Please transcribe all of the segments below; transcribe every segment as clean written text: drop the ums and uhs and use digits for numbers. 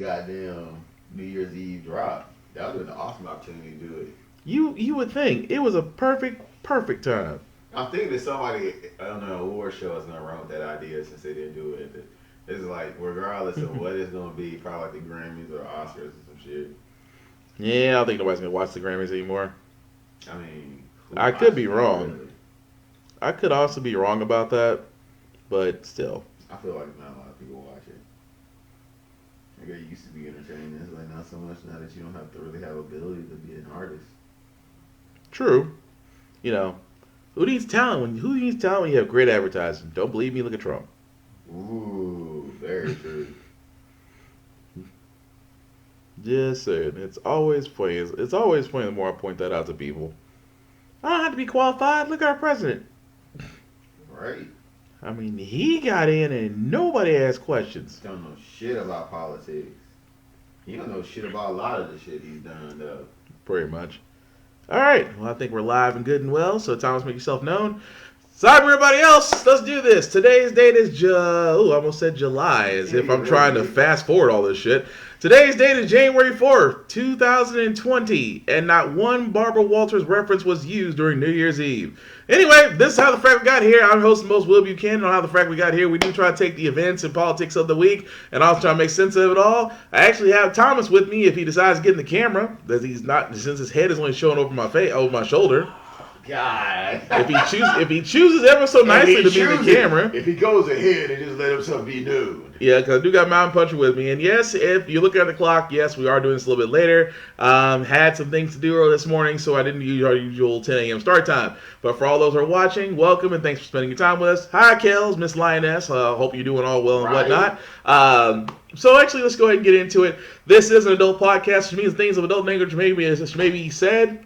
goddamn New Year's Eve drop. That would have been an awesome opportunity to do it. You would think it was a perfect time. I'm thinking that somebody on an award show is gonna run with that idea since they didn't do it. It's like regardless of what it's gonna be, probably like the Grammys or Oscars or some shit. Yeah, I don't think nobody's gonna watch the Grammys anymore. I mean, I could be wrong. Really? I could also be wrong about that, but still. I feel like not a lot of people watch it. Like it used to be entertaining. It's like not so much now that you don't have to really have ability to be an artist. True. You know, who needs talent when you have great advertising? Don't believe me? Look at Trump. Ooh, very true. Just saying. It's always funny. It's always funny the more I point that out to people. I don't have to be qualified. Look at our president. Right. I mean, he got in and nobody asked questions. Don't know shit about politics. He don't know shit about a lot of the shit he's done, though. Pretty much. All right. Well, I think we're live and good and well. So, Thomas, make yourself known. Sorry for everybody else. Let's do this. Today's date is I almost said July, as if I'm trying to fast forward all this shit. Today's date is January 4th, 2020, and not one Barbara Walters reference was used during New Year's Eve. Anyway, this is How the Frack We Got Here. I'm host and host Will Buchanan on How the Frack We Got Here. We do try to take the events and politics of the week and also try to make sense of it all. I actually have Thomas with me if he decides to get in the camera, that he's not, since his head is only showing over my shoulder. God. If he chooses ever so nicely to be in the camera. If he goes ahead and just let himself be nude. Yeah, because I do got Mountain Puncher with me. And yes, if you look at the clock, yes, we are doing this a little bit later. Had some things to do earlier this morning, so I didn't use our usual 10 a.m. start time. But for all those who are watching, welcome and thanks for spending your time with us. Hi, Kels, Miss Lioness. Hope you're doing all well and whatnot. So actually, let's go ahead and get into it. This is an adult podcast, which means things of adult language may be said.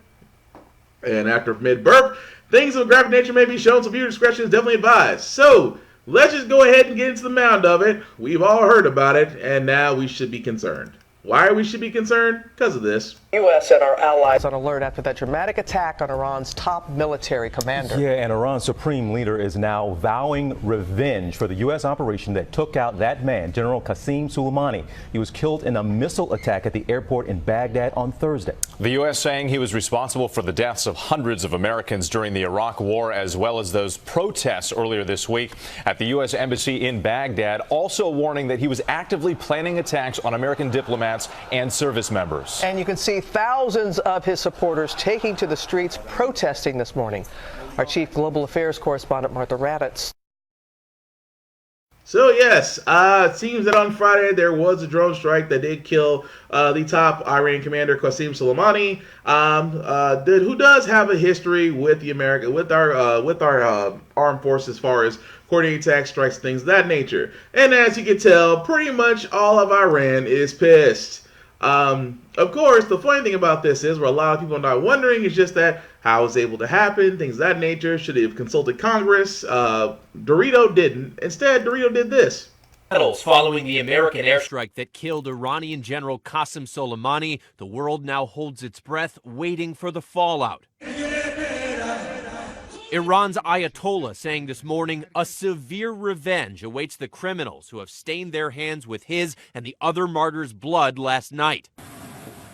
And after mid-burp, things of a graphic nature may be shown, so viewer discretion is definitely advised. So, let's just go ahead and get into the mound of it. We've all heard about it, and now we should be concerned. Why we should be concerned? Because of this. U.S. and our allies on alert after that dramatic attack on Iran's top military commander. Yeah, and Iran's supreme leader is now vowing revenge for the U.S. operation that took out that man, General Qasem Soleimani. He was killed in a missile attack at the airport in Baghdad on Thursday. The U.S. saying he was responsible for the deaths of hundreds of Americans during the Iraq War, as well as those protests earlier this week at the U.S. Embassy in Baghdad, also warning that he was actively planning attacks on American diplomats and service members. And you can see thousands of his supporters taking to the streets protesting this morning. Our chief global affairs correspondent, Martha Raddatz. So yes, it seems that on Friday there was a drone strike that did kill the top Iranian commander Qasem Soleimani, who does have a history with our armed forces as far as coordinating attack strikes, things of that nature. And as you can tell, pretty much all of Iran is pissed. Of course, the funny thing about this is, where a lot of people are not wondering, is just that how it's able to happen, things of that nature. Should they have consulted Congress? Dorito didn't. Instead, Dorito did this. Following the American airstrike that killed Iranian General Qasem Soleimani, the world now holds its breath, waiting for the fallout. Iran's Ayatollah saying this morning a severe revenge awaits the criminals who have stained their hands with his and the other martyrs' blood last night.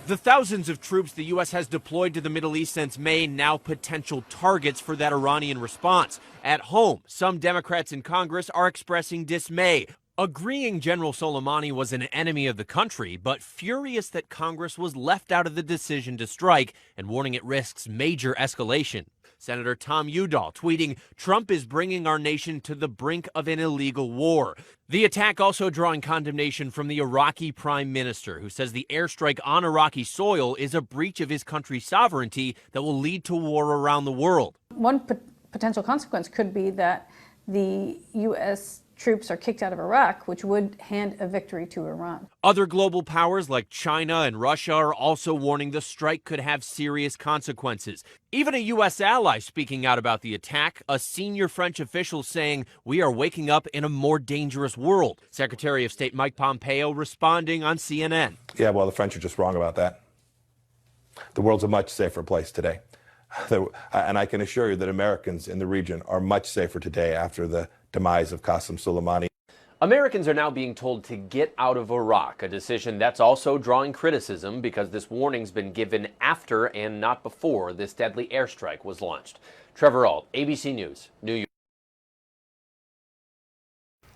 The thousands of troops the U.S. has deployed to the Middle East since May now potential targets for that Iranian response. At home, some Democrats in Congress are expressing dismay, agreeing General Soleimani was an enemy of the country, but furious that Congress was left out of the decision to strike and warning it risks major escalation. Senator Tom Udall tweeting, "Trump is bringing our nation to the brink of an illegal war." The attack also drawing condemnation from the Iraqi prime minister, who says the airstrike on Iraqi soil is a breach of his country's sovereignty that will lead to war around the world. One potential consequence could be that the U.S. troops are kicked out of Iraq, which would hand a victory to Iran. Other global powers like China and Russia are also warning the strike could have serious consequences. Even a U.S. ally speaking out about the attack, a senior French official saying, "We are waking up in a more dangerous world." Secretary of State Mike Pompeo responding on CNN. Yeah, well, the French are just wrong about that. The world's a much safer place today. And I can assure you that Americans in the region are much safer today after the demise of Qasem Soleimani. Americans are now being told to get out of Iraq, a decision that's also drawing criticism because this warning's been given after and not before this deadly airstrike was launched. Trevor Ault, ABC News, New York.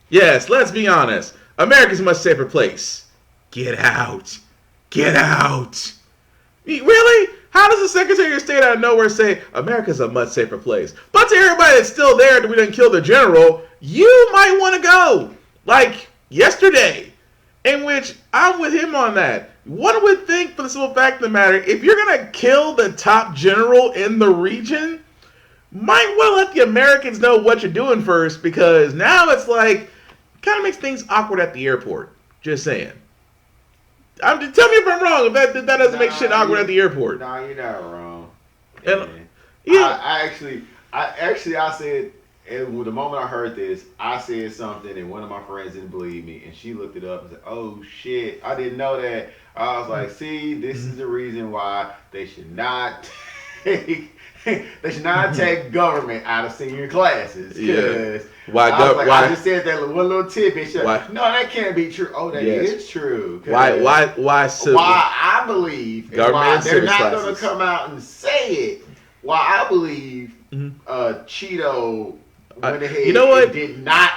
Yes, let's be honest. America's a much safer place. Get out. Get out. Really? How does the Secretary of State out of nowhere say America's a much safer place? But to everybody that's still there that we didn't kill the general, you might want to go. Like yesterday, in which I'm with him on that. One would think, for the simple fact of the matter, if you're going to kill the top general in the region, might well let the Americans know what you're doing first, because now it's like, kind of makes things awkward at the airport. Just saying. Tell me if I'm wrong. If that doesn't make shit awkward at the airport. No, you're not wrong. And, yeah. I said, and the moment I heard this, I said something, and one of my friends didn't believe me, and she looked it up and said, "Oh shit, I didn't know that." I was like, "See, this is the reason why they should not take." They should not take government out of senior classes. Yeah. I just said that one little tidbit. No, that can't be true. Oh, that is true. Why I believe government they're not going to come out and say it. Why I believe Cheeto went ahead and did not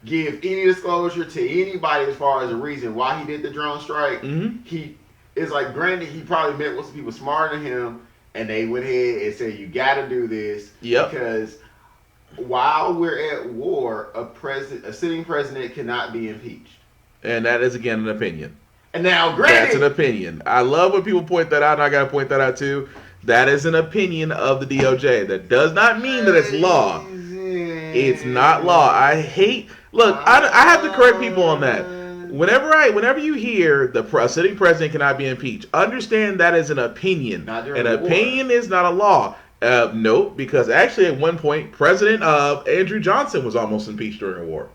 give any disclosure to anybody as far as the reason why he did the drone strike. He is like, granted, he probably met with some people smarter than him, and they went ahead and said, "You got to do this because while we're at war, a sitting president cannot be impeached." And that is again an opinion. And now, granted, that's an opinion. I love when people point that out, and I got to point that out too. That is an opinion of the DOJ. That does not mean that it's law. It's not law. I hate. Look, I have to correct people on that. Whenever you hear the sitting president cannot be impeached, understand that is an opinion. An opinion is not a law. No, because actually at one point, President Andrew Johnson was almost impeached during a war.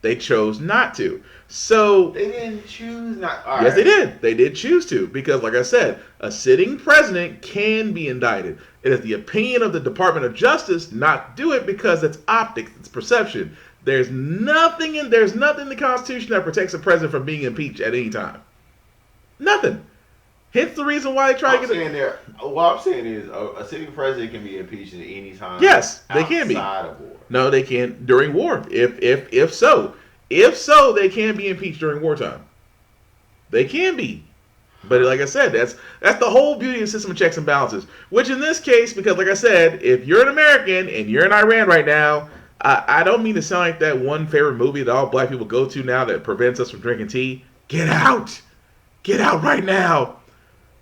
They chose not to. So they didn't choose not. Yes, they did. They did choose to, because, like I said, a sitting president can be indicted. It is the opinion of the Department of Justice not to do it because it's optics, it's perception. There's nothing in the Constitution that protects a president from being impeached at any time. Nothing. Hence the reason why they try to get it. What I'm saying is a sitting president can be impeached at any time. Yes, they can be. Outside of war. No, they can't during war. If so, they can be impeached during wartime. They can be. But like I said, that's the whole beauty of the system of checks and balances. Which in this case, because like I said, if you're an American and you're in Iran right now, I don't mean to sound like that one favorite movie that all black people go to now that prevents us from drinking tea. Get out! Get out right now!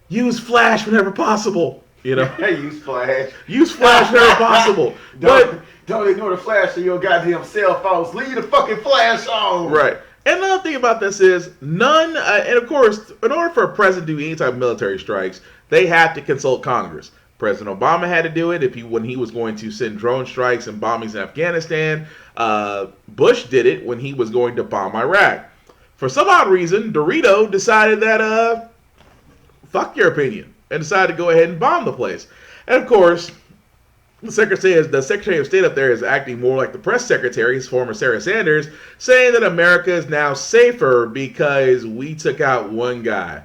Use Flash whenever possible. You know, use Flash. Use Flash whenever possible. Don't ignore the Flash on your goddamn cell phones. Leave the fucking Flash on. Right. And another thing about this is and of course, in order for a president to do any type of military strikes, they have to consult Congress. President Obama had to do it when he was going to send drone strikes and bombings in Afghanistan. Bush did it when he was going to bomb Iraq. For some odd reason, Dorito decided that fuck your opinion, and decided to go ahead and bomb the place. And of course, the Secretary of State up there is acting more like the press secretary, his former Sarah Sanders, saying that America is now safer because we took out one guy.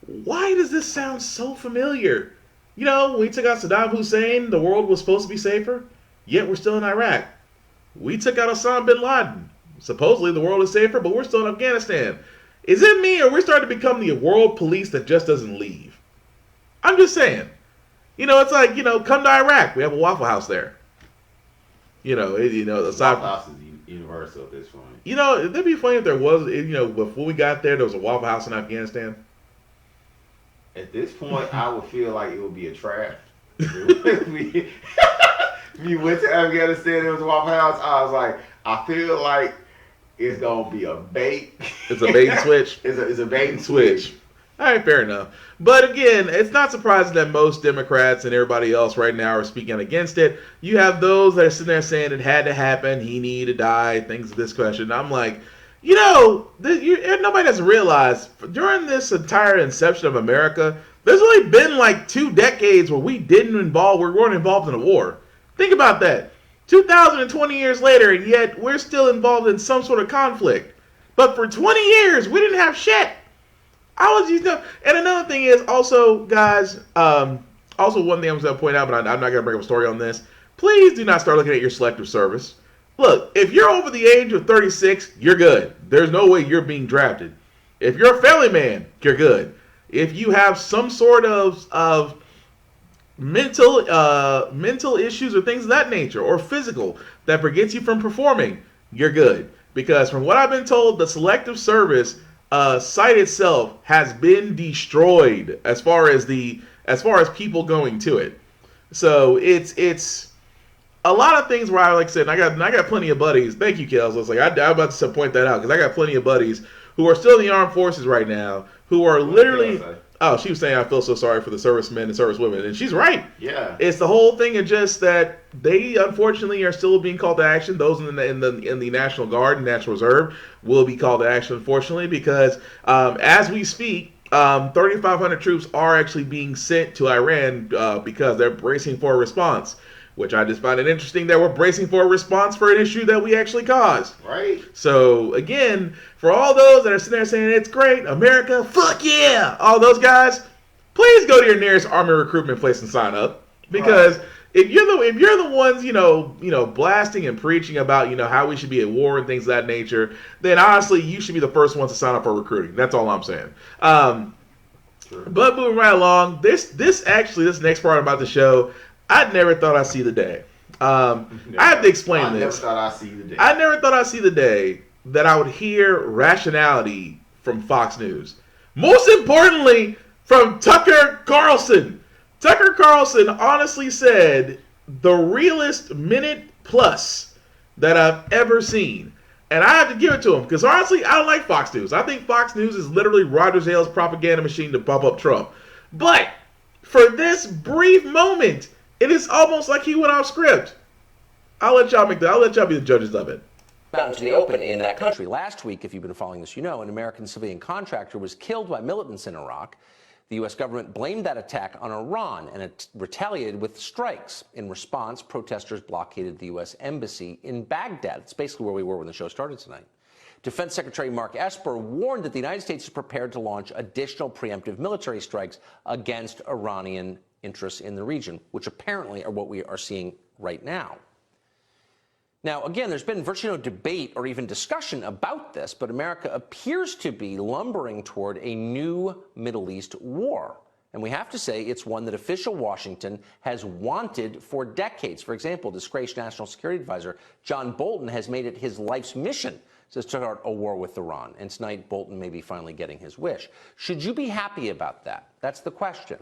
Why does this sound so familiar? You know, when we took out Saddam Hussein, the world was supposed to be safer, yet we're still in Iraq. We took out Osama bin Laden. Supposedly the world is safer, but we're still in Afghanistan. Is it me, or we're starting to become the world police that just doesn't leave? I'm just saying. You know, it's like, come to Iraq. We have a Waffle House there. Waffle House is universal at this point. It'd be funny if there was, before we got there was a Waffle House in Afghanistan. At this point, I would feel like it would be a trap. We went to Afghanistan, there was a Waffle House. I was like, I feel like it's going to be a bait. It's a bait and switch. It's a bait and switch. All right, fair enough. But again, it's not surprising that most Democrats and everybody else right now are speaking against it. You have those that are sitting there saying it had to happen, he needed to die, things of this question. I'm like, nobody doesn't realize during this entire inception of America, there's only been like 2 decades where we weren't involved in a war. Think about that. 2020 years later, and yet we're still involved in some sort of conflict. But for 20 years, we didn't have shit. And another thing is also, guys, also one thing I'm going to point out, but I'm not going to bring up a story on this. Please do not start looking at your selective service. Look, if you're over the age of 36, you're good. There's no way you're being drafted. If you're a family man, you're good. If you have some sort of mental issues or things of that nature, or physical, that prevents you from performing, you're good. Because from what I've been told, the selective service site itself has been destroyed as far as people going to it. So it's a lot of things where like I said, I got plenty of buddies. Thank you, Kels. I was like, I'm about to point that out because I got plenty of buddies who are still in the armed forces right now who are literally. Oh, she was saying I feel so sorry for the servicemen and servicewomen, and she's right. Yeah, it's the whole thing of just that they unfortunately are still being called to action. Those in the National Guard and National Reserve will be called to action, unfortunately, because as we speak, 3,500 troops are actually being sent to Iran because they're bracing for a response. Which I just find it interesting that we're bracing for a response for an issue that we actually caused. Right. So, again, for all those that are sitting there saying it's great, America, fuck yeah, all those guys, please go to your nearest army recruitment place and sign up. Because if you're the ones, blasting and preaching about, how we should be at war and things of that nature, then honestly, you should be the first ones to sign up for recruiting. That's all I'm saying. But moving right along, this next part about the show, I never thought I'd see the day. I have to explain this. I never thought I'd see the day. I never thought I'd see the day that I would hear rationality from Fox News. Most importantly, from Tucker Carlson. Tucker Carlson honestly said the realest minute plus that I've ever seen. And I have to give it to him because honestly, I don't like Fox News. I think Fox News is literally Roger Ailes' propaganda machine to pump up Trump. But for this brief moment, it is almost like he went off script. I'll let y'all be the judges of it. Out into the open in that country. Last week, if you've been following this, an American civilian contractor was killed by militants in Iraq. The U.S. government blamed that attack on Iran and it retaliated with strikes. In response, protesters blockaded the U.S. embassy in Baghdad. It's basically where we were when the show started tonight. Defense Secretary Mark Esper warned that the United States is prepared to launch additional preemptive military strikes against Iranian interests in the region, which apparently are what we are seeing right now. Now, again, there's been virtually no debate or even discussion about this, but America appears to be lumbering toward a new Middle East war. And we have to say it's one that official Washington has wanted for decades. For example, disgraced National Security Advisor John Bolton has made it his life's mission to start a war with Iran. And tonight, Bolton may be finally getting his wish. Should you be happy about that? That's the question.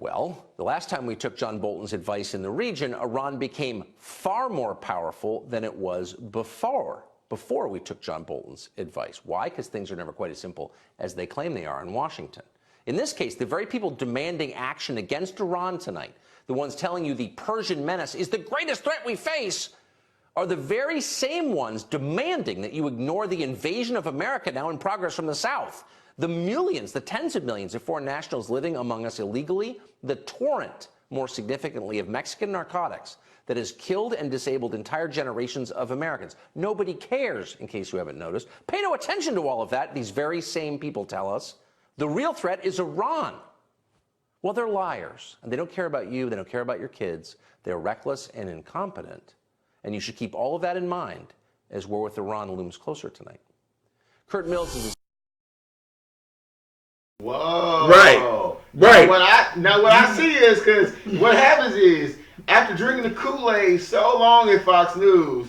Well, the last time we took John Bolton's advice in the region, Iran became far more powerful than it was before we took John Bolton's advice. Why? Because things are never quite as simple as they claim they are in Washington. In this case, the very people demanding action against Iran tonight, the ones telling you the Persian menace is the greatest threat we face, are the very same ones demanding that you ignore the invasion of America now in progress from the south. The millions, the tens of millions of foreign nationals living among us illegally, the torrent, more significantly, of Mexican narcotics that has killed and disabled entire generations of Americans. Nobody cares, in case you haven't noticed. Pay no attention to all of that. These very same people tell us the real threat is Iran. Well, they're liars, and they don't care about you. They don't care about your kids. They're reckless and incompetent, and you should keep all of that in mind as war with Iran looms closer tonight. Kurt Mills is... Whoa. Right. Now what I see is, because what happens is, after drinking the Kool-Aid so long at Fox News,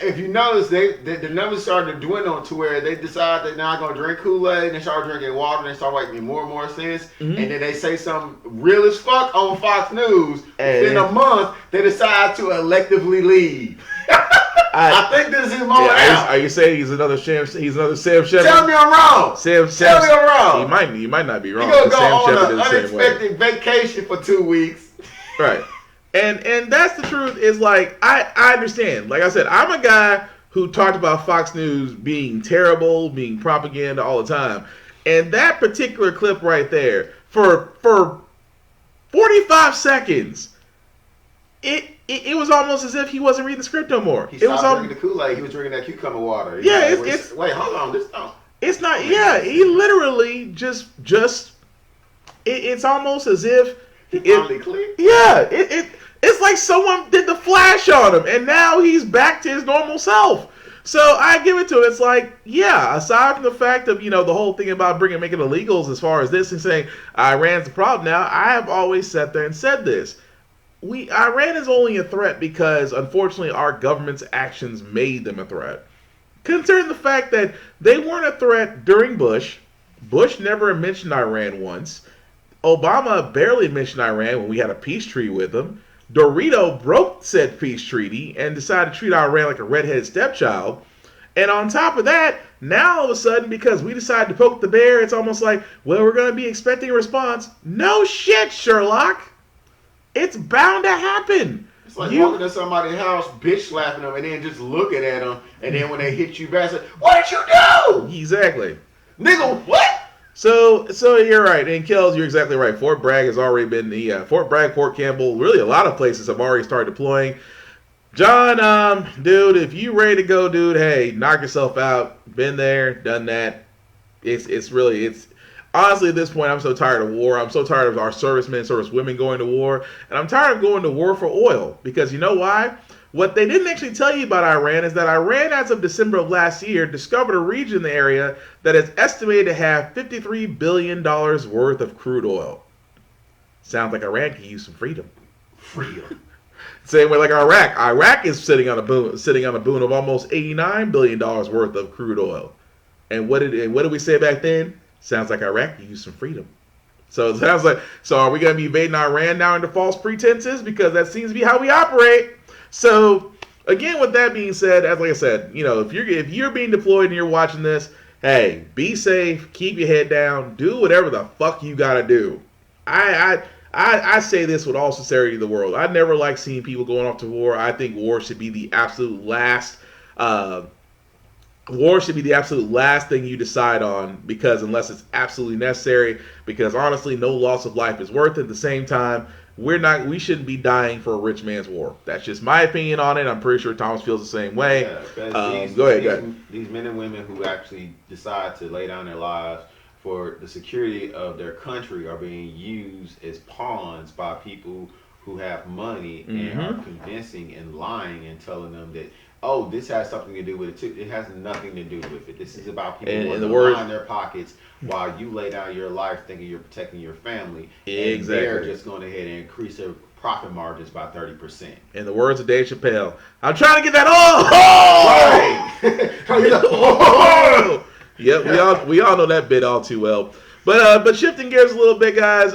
if you notice, the numbers started to dwindle to where they decide they're not going to drink Kool-Aid, and they start drinking water, and they start making more and more sense, and then they say something real as fuck on Fox News, and in a month, they decide to electively leave. I think this is his moment out. Are you saying he's another Sam Shepard? Tell me I'm wrong. Tell me I'm wrong. You might not be wrong. You're going to go on an unexpected vacation for 2 weeks. Right. And that's the truth, is like, I understand. Like I said, I'm a guy who talked about Fox News being terrible, being propaganda all the time. And that particular clip right there, for 45 seconds, it was almost as if he wasn't reading the script no more. He stopped drinking the Kool-Aid. He was drinking that cucumber water. Wait, hold on. It's not. Yeah, he literally just. It's almost as if. It's like someone did the Flash on him, and now he's back to his normal self. So I give it to him. It's like, yeah, aside from the fact of, the whole thing about making illegals as far as this and saying Iran's the problem now, I have always sat there and said this. Iran is only a threat because, unfortunately, our government's actions made them a threat. Considering the fact that they weren't a threat during Bush. Bush never mentioned Iran once. Obama barely mentioned Iran when we had a peace treaty with them. Dorito broke said peace treaty and decided to treat Iran like a redheaded stepchild. And on top of that, now all of a sudden, because we decided to poke the bear, it's almost like, well, we're going to be expecting a response. No shit, Sherlock. It's bound to happen. It's like walking to somebody's house, bitch slapping them, and then just looking at them, and then when they hit you back, say, what did you do? Exactly. Nigga, what? So you're right, and Kells, you're exactly right. Fort Bragg has already been Fort Bragg, Fort Campbell, really a lot of places have already started deploying. John, dude, if you ready to go, dude, hey, knock yourself out. Been there, done that. It's honestly at this point, I'm so tired of war. I'm so tired of our servicemen, servicewomen going to war, and I'm tired of going to war for oil because you know why? What they didn't actually tell you about Iran is that Iran, as of December of last year, discovered a region in the area that is estimated to have $53 billion worth of crude oil. Sounds like Iran could use some freedom. Same way like Iraq. Iraq is sitting on a boon of almost $89 billion worth of crude oil. And what did we say back then? Sounds like Iraq could use some freedom. So it sounds like, so are we going to be invading Iran now under false pretenses? Because that seems to be how we operate. So, again, with that being said, as like I said, if you're being deployed and you're watching this, hey, be safe, keep your head down, do whatever the fuck you gotta do. I say this with all sincerity in the world. I never like seeing people going off to war. I think war should be the absolute last. War should be the absolute last thing you decide on, because unless it's absolutely necessary, because honestly, no loss of life is worth it. At the same time, we shouldn't be dying for a rich man's war. That's just my opinion on it. I'm pretty sure Thomas feels the same way. Yeah, go ahead. These men and women who actually decide to lay down their lives for the security of their country are being used as pawns by people who have money and are convincing and lying and telling them that, oh, this has something to do with it too. It has nothing to do with it. This is about people who are lying their pockets while you lay down your life thinking you're protecting your family. Exactly. And they're just going ahead and increase their profit margins by 30%. In the words of Dave Chappelle, I'm trying to get that all. Yeah, we all know that bit all too well. But shifting gears a little bit, guys,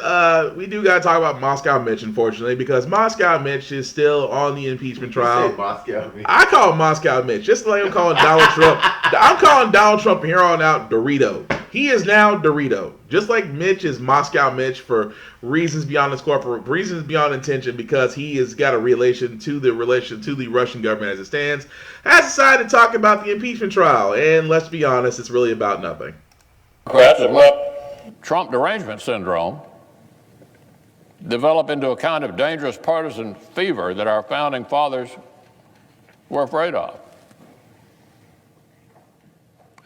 we do got to talk about Moscow Mitch, unfortunately, because Moscow Mitch is still on the impeachment trial. You say Moscow Mitch. I call him Moscow Mitch, just like I'm calling Donald Trump. I'm calling Donald Trump from here on out Dorito. He is now Dorito, just like Mitch is Moscow Mitch for reasons beyond intention, because he has got a relation to the Russian government as it stands. Has decided to talk about the impeachment trial, and let's be honest, it's really about nothing. Trump derangement syndrome develop into a kind of dangerous partisan fever that our founding fathers were afraid of.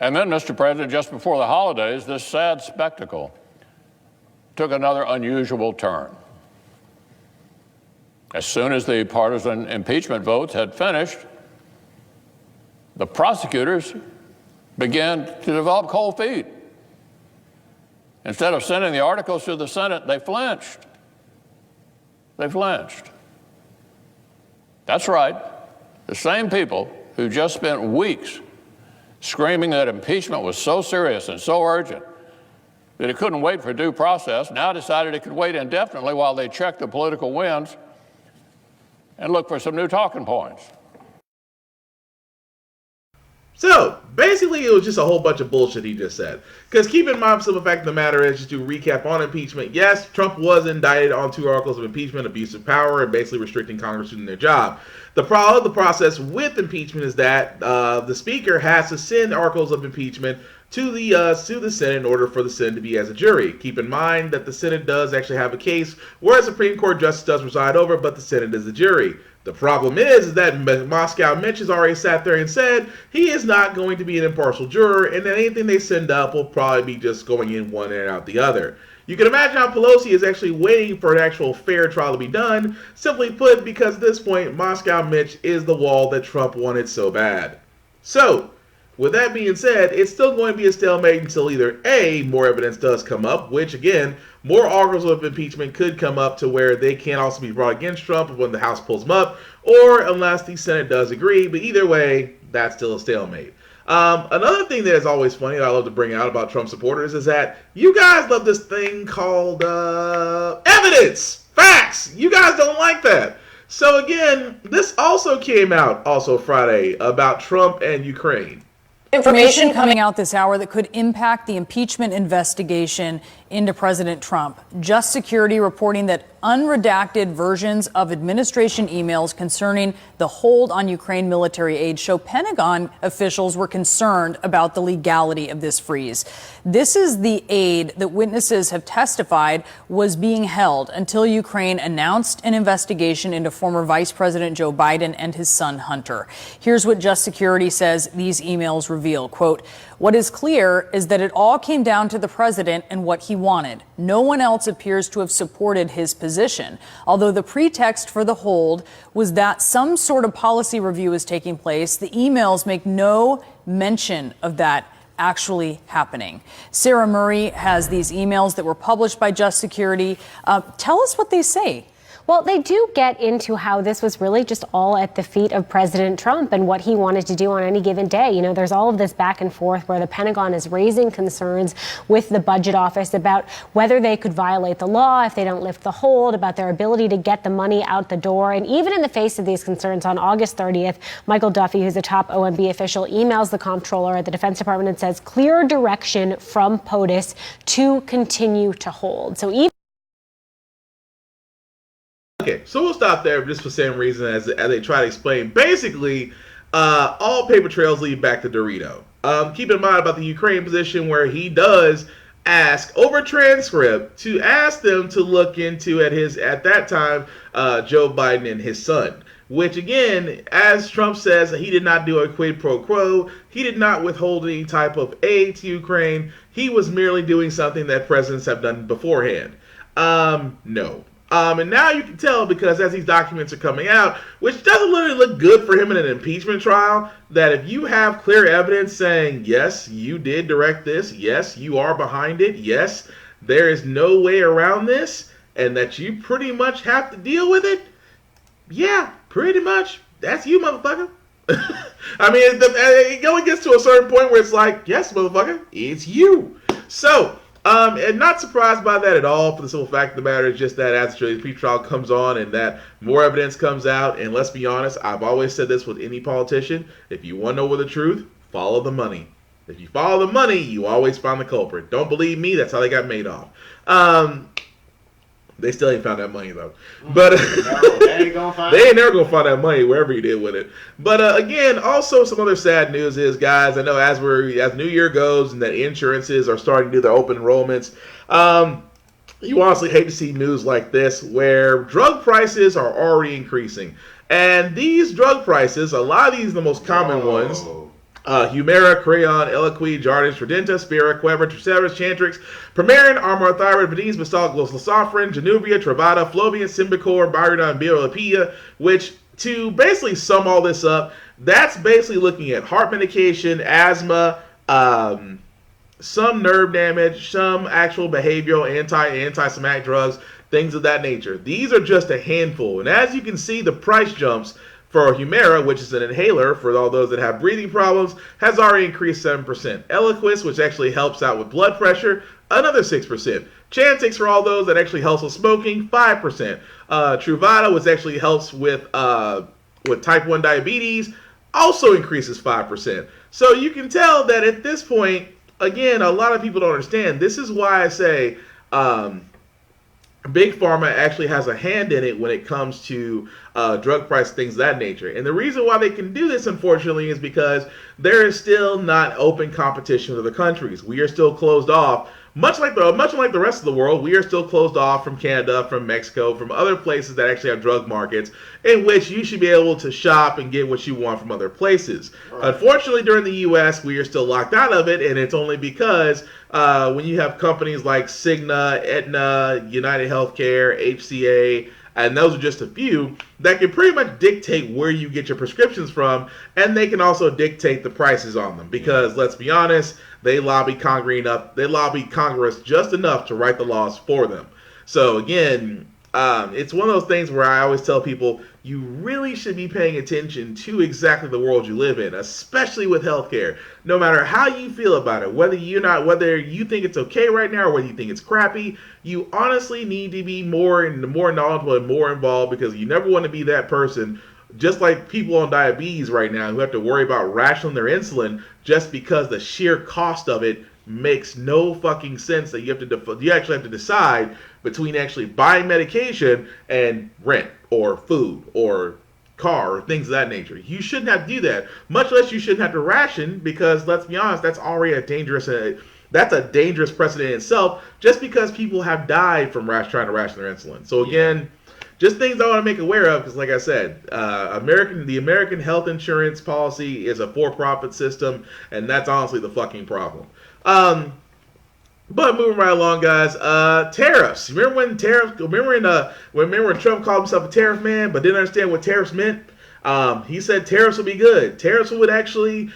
And then, Mr. President, just before the holidays, this sad spectacle took another unusual turn. As soon as the partisan impeachment votes had finished, the prosecutors began to develop cold feet. Instead of sending the articles to the Senate, they flinched. That's right. The same people who just spent weeks screaming that impeachment was so serious and so urgent that it couldn't wait for due process now decided it could wait indefinitely while they checked the political winds and look for some new talking points. So, basically, it was just a whole bunch of bullshit he just said. Because keep in mind, the fact of the matter is, just to recap on impeachment, yes, Trump was indicted on 2 articles of impeachment, abuse of power, and basically restricting Congress from their job. The problem, the process with impeachment is that the Speaker has to send articles of impeachment to the Senate in order for the Senate to be as a jury. Keep in mind that the Senate does actually have a case where a Supreme Court justice does preside over, but the Senate is the jury. The problem is that Moscow Mitch has already sat there and said he is not going to be an impartial juror, and that anything they send up will probably be just going in one and out the other. You can imagine how Pelosi is actually waiting for an actual fair trial to be done, simply put, because at this point, Moscow Mitch is the wall that Trump wanted so bad. So, with that being said, it's still going to be a stalemate until either A, more evidence does come up, which again, more articles of impeachment could come up to where they can also be brought against Trump when the House pulls them up, or unless the Senate does agree, but either way, that's still a stalemate. Another thing that is always funny that I love to bring out about Trump supporters is that you guys love this thing called evidence, facts. You guys don't like that. So again, this also came out also Friday about Trump and Ukraine. Information coming out this hour that could impact the impeachment investigation into President Trump. Just Security reporting that unredacted versions of administration emails concerning the hold on Ukraine military aid show Pentagon officials were concerned about the legality of this freeze. This is the aid that witnesses have testified was being held until Ukraine announced an investigation into former Vice President Joe Biden and his son Hunter. Here's what Just Security says these emails reveal. Quote, "What is clear is that it all came down to the president and what he wanted. No one else appears to have supported his position, although the pretext for the hold was that some sort of policy review is taking place. The emails make no mention of that actually happening." Sarah Murray has these emails that were published by Just Security. Tell us what they say. Well, they do get into how this was really just all at the feet of President Trump and what he wanted to do on any given day. You know, there's all of this back and forth where the Pentagon is raising concerns with the budget office about whether they could violate the law if they don't lift the hold, about their ability to get the money out the door. And even in the face of these concerns, on August 30th, Michael Duffy, who's a top OMB official, emails the comptroller at the Defense Department and says clear direction from POTUS to continue to hold. So even Okay, so we'll stop there just for the same reason as they try to explain. Basically, all paper trails lead back to Dorito. Keep in mind about the Ukraine position where he does ask over transcript to ask them to look into at that time Joe Biden and his son. Which again, as Trump says, he did not do a quid pro quo. He did not withhold any type of aid to Ukraine. He was merely doing something that presidents have done beforehand. No. And now you can tell because as these documents are coming out, which doesn't really look good for him in an impeachment trial, that if you have clear evidence saying, yes, you did direct this, yes, you are behind it, yes, there is no way around this, and that you pretty much have to deal with it, yeah, pretty much, that's you, motherfucker. I mean, it only gets to a certain point where it's like, yes, motherfucker, it's you. So, and not surprised by that at all for the simple fact of the matter is just that as the impeachment trial comes on and that more evidence comes out, and let's be honest, I've always said this with any politician, if you want to know where the truth, follow the money. If you follow the money, you always find the culprit. Don't believe me, that's how they got made off. They still ain't found that money though. But they ain't never gonna find that money wherever you did with it. But again, also some other sad news is, guys, I know as New Year goes and that insurances are starting to do their open enrollments, you honestly hate to see news like this where drug prices are already increasing. And these drug prices, a lot of these are the most common ones. Humira, Creon, Eliquis, Jardiance, Tridenta, Spira, Quevra, Triceris, Chantrix, Premarin, Armour, Thyroid, Vadines, Bastal, Glosoprin, Januvia, Truvada, Flovia, Symbicor, Byrodon, Biolipia, which, to basically sum all this up, that's basically looking at heart medication, asthma, some nerve damage, some actual behavioral anti-somatic drugs, things of that nature. These are just a handful. And as you can see, the price jumps for Humira, which is an inhaler for all those that have breathing problems, has already increased 7%. Eliquis, which actually helps out with blood pressure, another 6%. Chantix for all those that actually helps with smoking, 5%. Truvada, which actually helps with type 1 diabetes, also increases 5%. So you can tell that at this point, again, a lot of people don't understand. This is why I say Big Pharma actually has a hand in it when it comes to drug price, things of that nature. And the reason why they can do this, unfortunately, is because there is still not open competition with other countries. We are still closed off. Much like the rest of the world, we are still closed off from Canada, from Mexico, from other places that actually have drug markets in which you should be able to shop and get what you want from other places. Right. Unfortunately, during the U.S., we are still locked out of it, and it's only because when you have companies like Cigna, Aetna, United Healthcare, HCA, and those are just a few that can pretty much dictate where you get your prescriptions from, and they can also dictate the prices on them. Because let's be honest, they lobby Congress just enough to write the laws for them. So again, it's one of those things where I always tell people you really should be paying attention to exactly the world you live in, especially with healthcare. No matter how you feel about it, whether you think it's okay right now or whether you think it's crappy, you honestly need to be more knowledgeable and more involved, because you never want to be that person, just like people on diabetes right now who have to worry about rationing their insulin just because the sheer cost of it makes no fucking sense, that you actually have to decide between actually buying medication and rent or food or car or things of that nature. You shouldn't have to do that, much less you shouldn't have to ration, because let's be honest, that's already a dangerous precedent in itself, just because people have died from trying to ration their insulin. So again, just things I want to make aware of, because like I said, the American health insurance policy is a for-profit system, and that's honestly the fucking problem. But moving right along, guys, tariffs. Remember when Trump called himself a tariff man, but didn't understand what tariffs meant? He said tariffs would be good. Tariffs would actually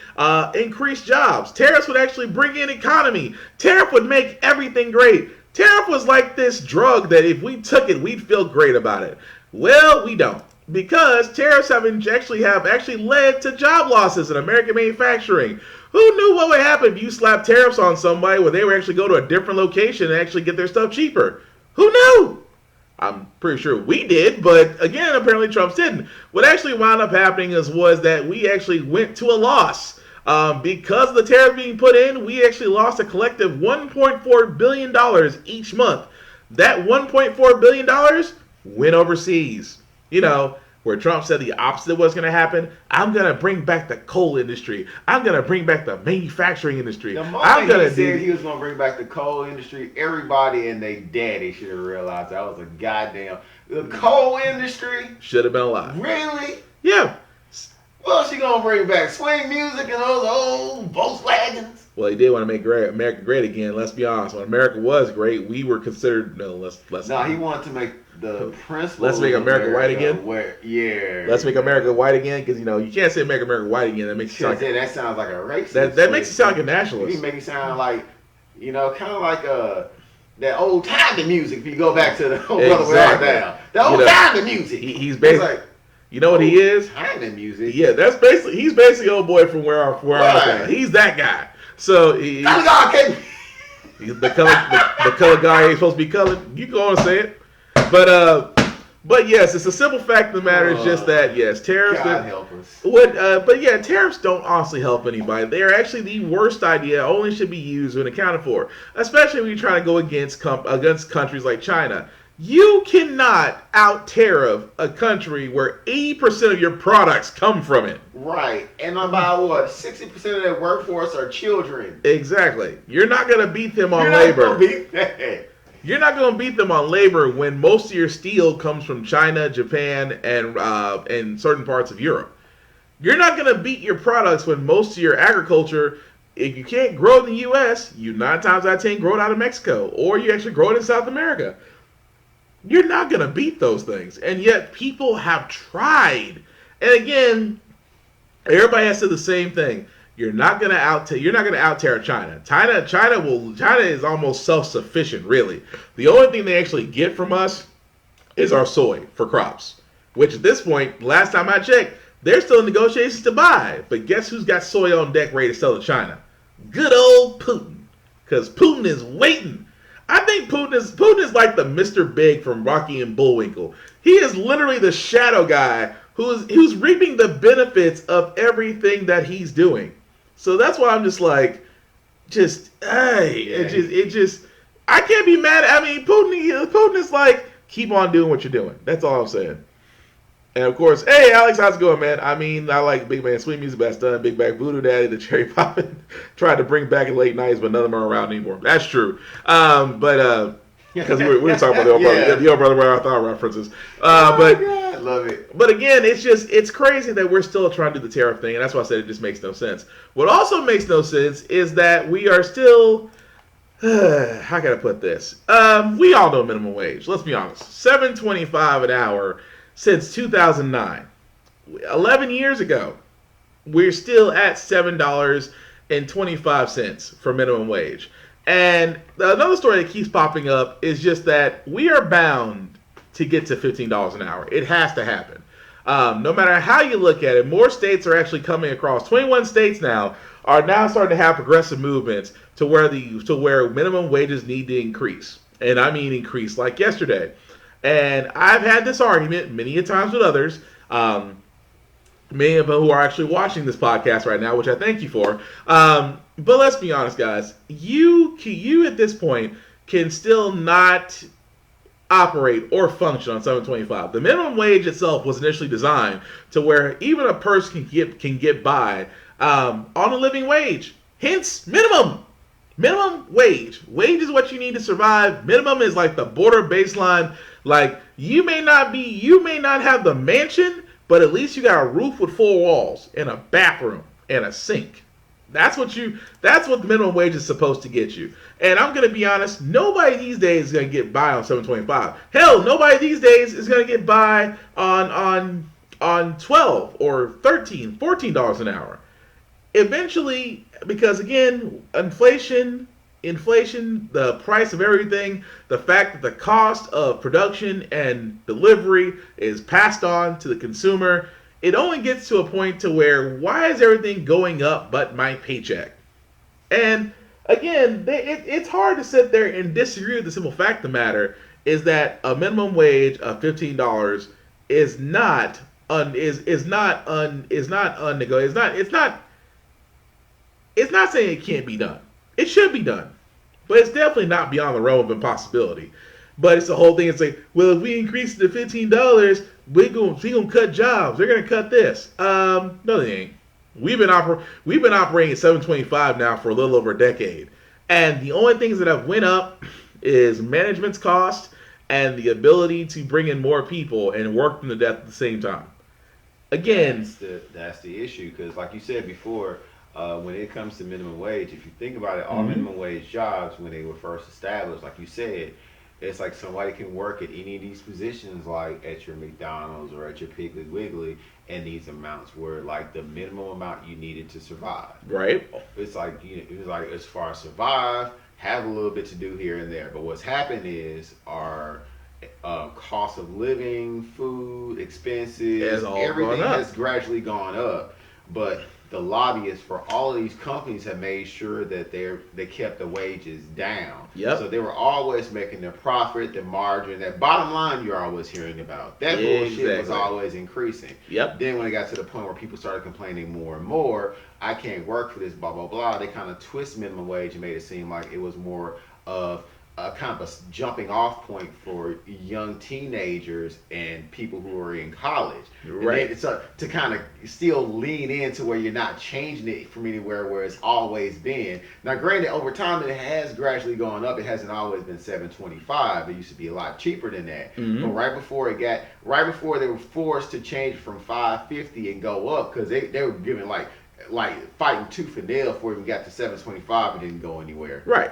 increase jobs. Tariffs would actually bring in economy. Tariff would make everything great. Tariff was like this drug that if we took it, we'd feel great about it. Well, we don't, because tariffs have actually led to job losses in American manufacturing. Who knew what would happen if you slapped tariffs on somebody where they would actually go to a different location and actually get their stuff cheaper? Who knew? I'm pretty sure we did, but again, apparently Trump didn't. What actually wound up happening was that we actually went to a loss. Because of the tariff being put in, we actually lost a collective $1.4 billion each month. That $1.4 billion went overseas. You know, where Trump said the opposite was going to happen. I'm going to bring back the coal industry. I'm going to bring back the manufacturing industry. The moment he said he was going to bring back the coal industry, everybody and their daddy should have realized that was a goddamn... The coal industry? Should have been alive. Really? Yeah. What's she going to bring back? Swing music and those old Volkswagens? Well, he did want to make America great again. Let's be honest. When America was great, we were considered... he wanted to make the principles... Let's make America white again? Let's make America white again? Because, you can't say make America white again. That makes you sound... That sounds like a racist. That makes you sound like a nationalist. He make you sound like, kind of like that old timey music. If you go back to the old brother we are now. The old timey music. He's basically... You know what he is? Timey music? Yeah, he's basically old boy from where I'm from. He's that guy. So he's the color guy ain't supposed to be colored. You go on and say it. But yes, it's a simple fact of the matter is just that yes, tariffs. God help us. Tariffs don't honestly help anybody. They are actually the worst idea. Only should be used when accounted for, especially when you're trying to go against countries like China. You cannot out-tariff a country where 80% of your products come from it. Right. And about 60% of their workforce are children. Exactly. You're not going to beat them on labor. You're not going to beat them on labor when most of your steel comes from China, Japan, and certain parts of Europe. You're not going to beat your products when most of your agriculture, if you can't grow it in the U.S., you 9 times out of 10 grow it out of Mexico, or you actually grow it in South America. You're not going to beat those things. And yet people have tried. And again, everybody has said the same thing. You're not going to out-tariff China. China is almost self-sufficient, really. The only thing they actually get from us is our soy for crops, which at this point, last time I checked, they're still in negotiations to buy. But guess who's got soy on deck ready to sell to China? Good old Putin. Because Putin is waiting. I think Putin is like the Mr. Big from Rocky and Bullwinkle. He is literally the shadow guy who's reaping the benefits of everything that he's doing. So that's why I'm just like, I can't be mad. I mean, Putin is like, keep on doing what you're doing. That's all I'm saying. And of course, hey Alex, how's it going, man? I mean, I like Big Man Sweet Music, Best Done, Big Back Voodoo Daddy, the Cherry Poppin'. Tried to bring back in late nights, but none of them are around anymore. That's true. Because we were talking about the old brother where I thought references. But I love it. But again, it's crazy that we're still trying to do the tariff thing, and that's why I said it just makes no sense. What also makes no sense is that we are still. How can I put this? We all know minimum wage. Let's be honest. $7.25 an hour since 2009. 11 years ago, we're still at $7.25 for minimum wage. And another story that keeps popping up is just that we are bound to get to $15 an hour. It has to happen. No matter how you look at it, more states are actually coming across. 21 states now are starting to have progressive movements to where minimum wages need to increase. And I mean increase like yesterday. And I've had this argument many a times with others, many of them who are actually watching this podcast right now, which I thank you for. But let's be honest, guys. You at this point can still not operate or function on $7.25. The minimum wage itself was initially designed to where even a person can get by on a living wage. Hence, minimum wage. Wage is what you need to survive. Minimum is like the border baseline. Like you may not have the mansion, but at least you got a roof with 4 walls and a bathroom and a sink. That's what the minimum wage is supposed to get you. And I'm gonna be honest, nobody these days is gonna get by on $7.25. Hell, nobody these days is gonna get by on $12 or $13, $14 an hour. Eventually, because again, inflation, the price of everything, the fact that the cost of production and delivery is passed on to the consumer, it only gets to a point to where, why is everything going up but my paycheck? And again, it's hard to sit there and disagree with the simple fact of the matter is that a minimum wage of $15 is not unnegociable. It's not saying it can't be done. It should be done. But it's definitely not beyond the realm of impossibility. But it's the whole thing. It's like, well, if we increase it to $15, we're gonna cut jobs. They're gonna cut this. No, they ain't. We've been operating at $7.25 now for a little over a decade, and the only things that have went up is management's cost and the ability to bring in more people and work them to death at the same time. Again, that's the issue, because like you said before. When it comes to minimum wage, if you think about it, all minimum wage jobs, when they were first established, like you said, it's like somebody can work at any of these positions, like at your McDonald's or at your Piggly Wiggly, and these amounts were like the minimum amount you needed to survive. Right. It's like, it was like, as far as survive, have a little bit to do here and there. But what's happened is our cost of living, food, expenses, everything has gradually gone up. But the lobbyists for all of these companies have made sure that they kept the wages down. Yep. So they were always making their profit, the margin, that bottom line you're always hearing about. That bullshit was always increasing. Yep. Then when it got to the point where people started complaining more and more, I can't work for this, blah, blah, blah, they kind of twist minimum wage and made it seem like it was more of a kind of a jumping off point for young teenagers and people who are in college. Right. So to kind of still lean into where you're not changing it from anywhere where it's always been. Now, granted, over time it has gradually gone up. It hasn't always been $7.25. It used to be a lot cheaper than that. Mm-hmm. But right before they were forced to change from $5.50 and go up, because they were giving like fighting tooth and nail before we got to $7.25 and didn't go anywhere. Right.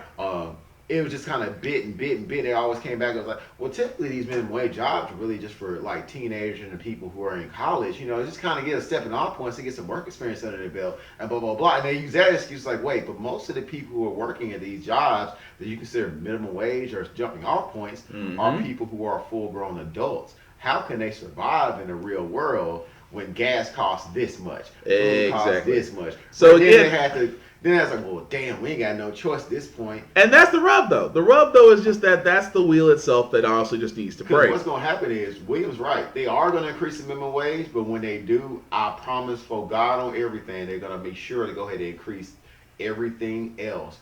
It was just kind of bit and bit and bit. They always came back and was like, well, typically these minimum wage jobs are really just for like teenagers and people who are in college, just kind of get a stepping off points to get some work experience under their belt and blah, blah, blah. And they use that excuse like, wait, but most of the people who are working at these jobs that you consider minimum wage or jumping off points are people who are full-grown adults. How can they survive in the real world when gas costs this much? Food costs this much. So then I was like, well, damn, we ain't got no choice at this point. And that's the rub, though. The rub, though, is just that's the wheel itself that honestly just needs to break. What's going to happen is, William's right. They are going to increase the minimum wage, but when they do, I promise for God on everything, they're going to make sure to go ahead and increase everything else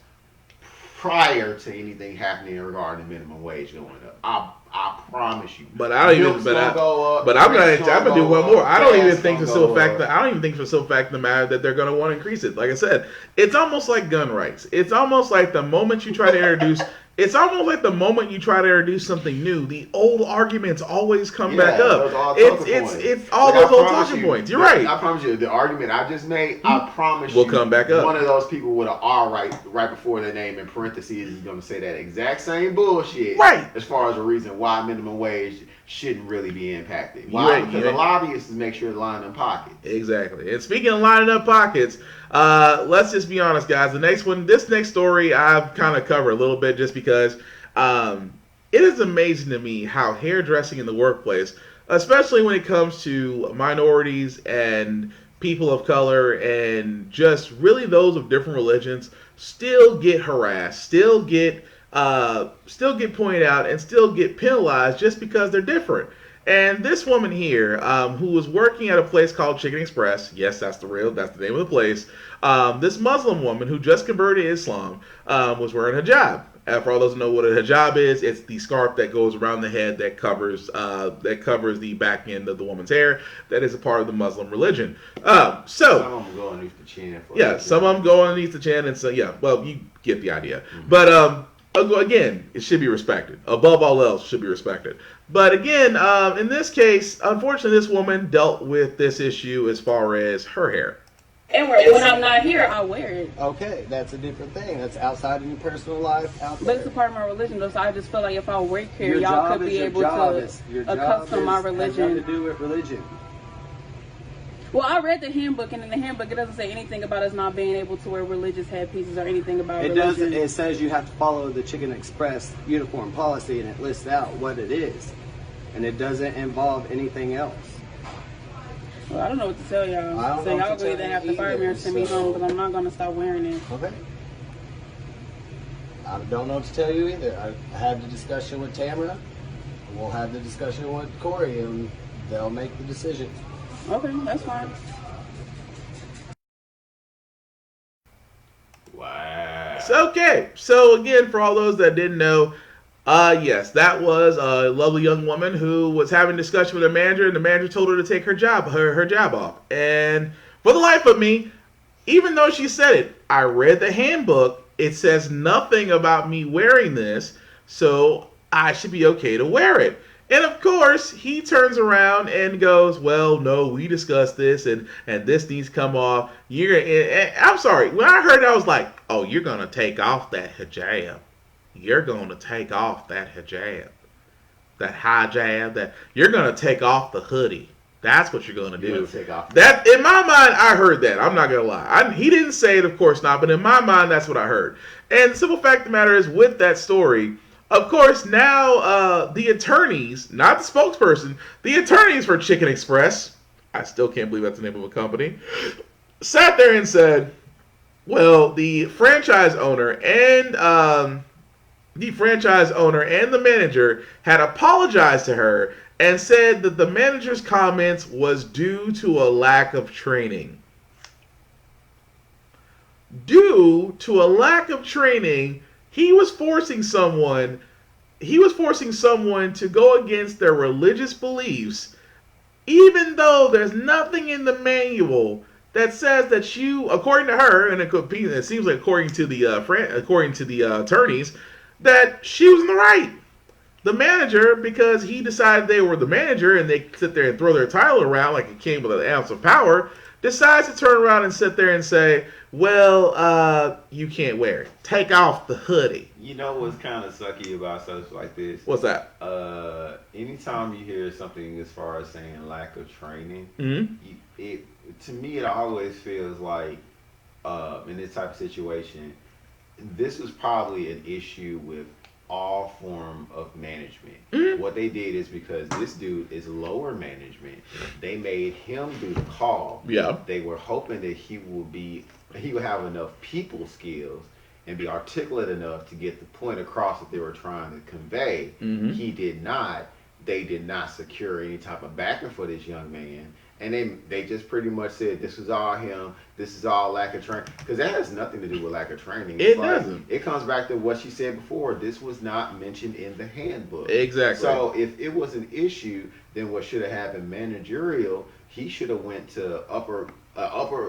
prior to anything happening regarding the minimum wage going up. I promise you. But I don't even. But I'm gonna do one more. I don't even think for the fact that of the matter that they're gonna want to increase it. Like I said, it's almost like gun rights. It's almost like the moment you try to introduce. It's almost like the moment you try to introduce something new, the old arguments always come back up. It's all those old talking points. You're right. I promise you, the argument I just made, I promise will come back up. One of those people with an R right before their name in parentheses is going to say that exact same bullshit. Right. As far as the reason why minimum wage shouldn't really be impacted. Why? Because the lobbyists make sure to line them pockets. Exactly. And speaking of lining up pockets, let's just be honest, guys. This next story I've kind of covered a little bit just because it is amazing to me how hairdressing in the workplace, especially when it comes to minorities and people of color and just really those of different religions, still get harassed, still get pointed out, and still get penalized just because they're different. And this woman here, who was working at a place called Chicken Express, yes, that's the name of the place. This Muslim woman who just converted to Islam was wearing a hijab. For all those who know what a hijab is, it's the scarf that goes around the head that covers the back end of the woman's hair. That is a part of the Muslim religion. Some of them go underneath the chin. Some of them go underneath the chin, and so you get the idea. Mm-hmm. But again, it should be respected. Above all else, it should be respected. But again, in this case, unfortunately, this woman dealt with this issue as far as her hair. And when I'm not here, I wear it. Okay, that's a different thing. That's outside of your personal life. But it's a part of my religion, though. So I just feel like if I work here, y'all could be able to accustom my religion. Has nothing to do with religion. Well, I read the handbook, and in the handbook, it doesn't say anything about us not being able to wear religious headpieces or anything about religion. It doesn't. It says you have to follow the Chicken Express uniform policy, and it lists out what it is, and it doesn't involve anything else. Well, I don't know what to tell y'all. So y'all go either have to fire me or send me home because I'm not going to stop wearing it. Okay. I don't know what to tell you either. I had the discussion with Tamara. We'll have the discussion with Corey, and they'll make the decision. Okay, that's fine. Wow. Okay. So again, for all those that didn't know, yes, that was a lovely young woman who was having a discussion with her manager, and the manager told her to take her job off. And for the life of me, even though she said it, I read the handbook. It says nothing about me wearing this, so I should be okay to wear it. And of course, he turns around and goes, well, no, we discussed this, and this needs to come off. I'm sorry. When I heard it, I was like, oh, you're going to take off that hijab. You're going to take off that hijab. That hijab. That you're going to take off the hoodie. That's what you're going to do. Take off that. In my mind, I heard that. I'm not going to lie. He didn't say it, of course not, but in my mind, that's what I heard. And the simple fact of the matter is, with that story, of course, now the attorneys, not the spokesperson, the attorneys for Chicken Express, I still can't believe that's the name of a company, sat there and said, well, the franchise owner and the manager had apologized to her and said that the manager's comments was due to a lack of training. Due to a lack of training, he was forcing someone to go against their religious beliefs, even though there's nothing in the manual that says that you, according to her, and it seems like according to the attorneys, that she was in the right. The manager, because he decided they were the manager and they sit there and throw their title around like it came with an ounce of power, decides to turn around and sit there and say, well, you can't wear it. Take off the hoodie. You know what's kind of sucky about stuff like this? What's that? Anytime you hear something as far as saying lack of training, mm-hmm. To me, it always feels like, in this type of situation, this was probably an issue with all form of management. Mm-hmm. What they did is because this dude is lower management, they made him do the call. Yeah. They were hoping that he would have enough people skills and be articulate enough to get the point across that they were trying to convey. Mm-hmm. He did not. They did not secure any type of backing for this young man. and they just pretty much said this is all him. This is all lack of training, because that has nothing to do with lack of training. It doesn't. It comes back to what she said before. This was not mentioned in the handbook. Exactly. So if it was an issue, then what should have happened managerial? He should have went to upper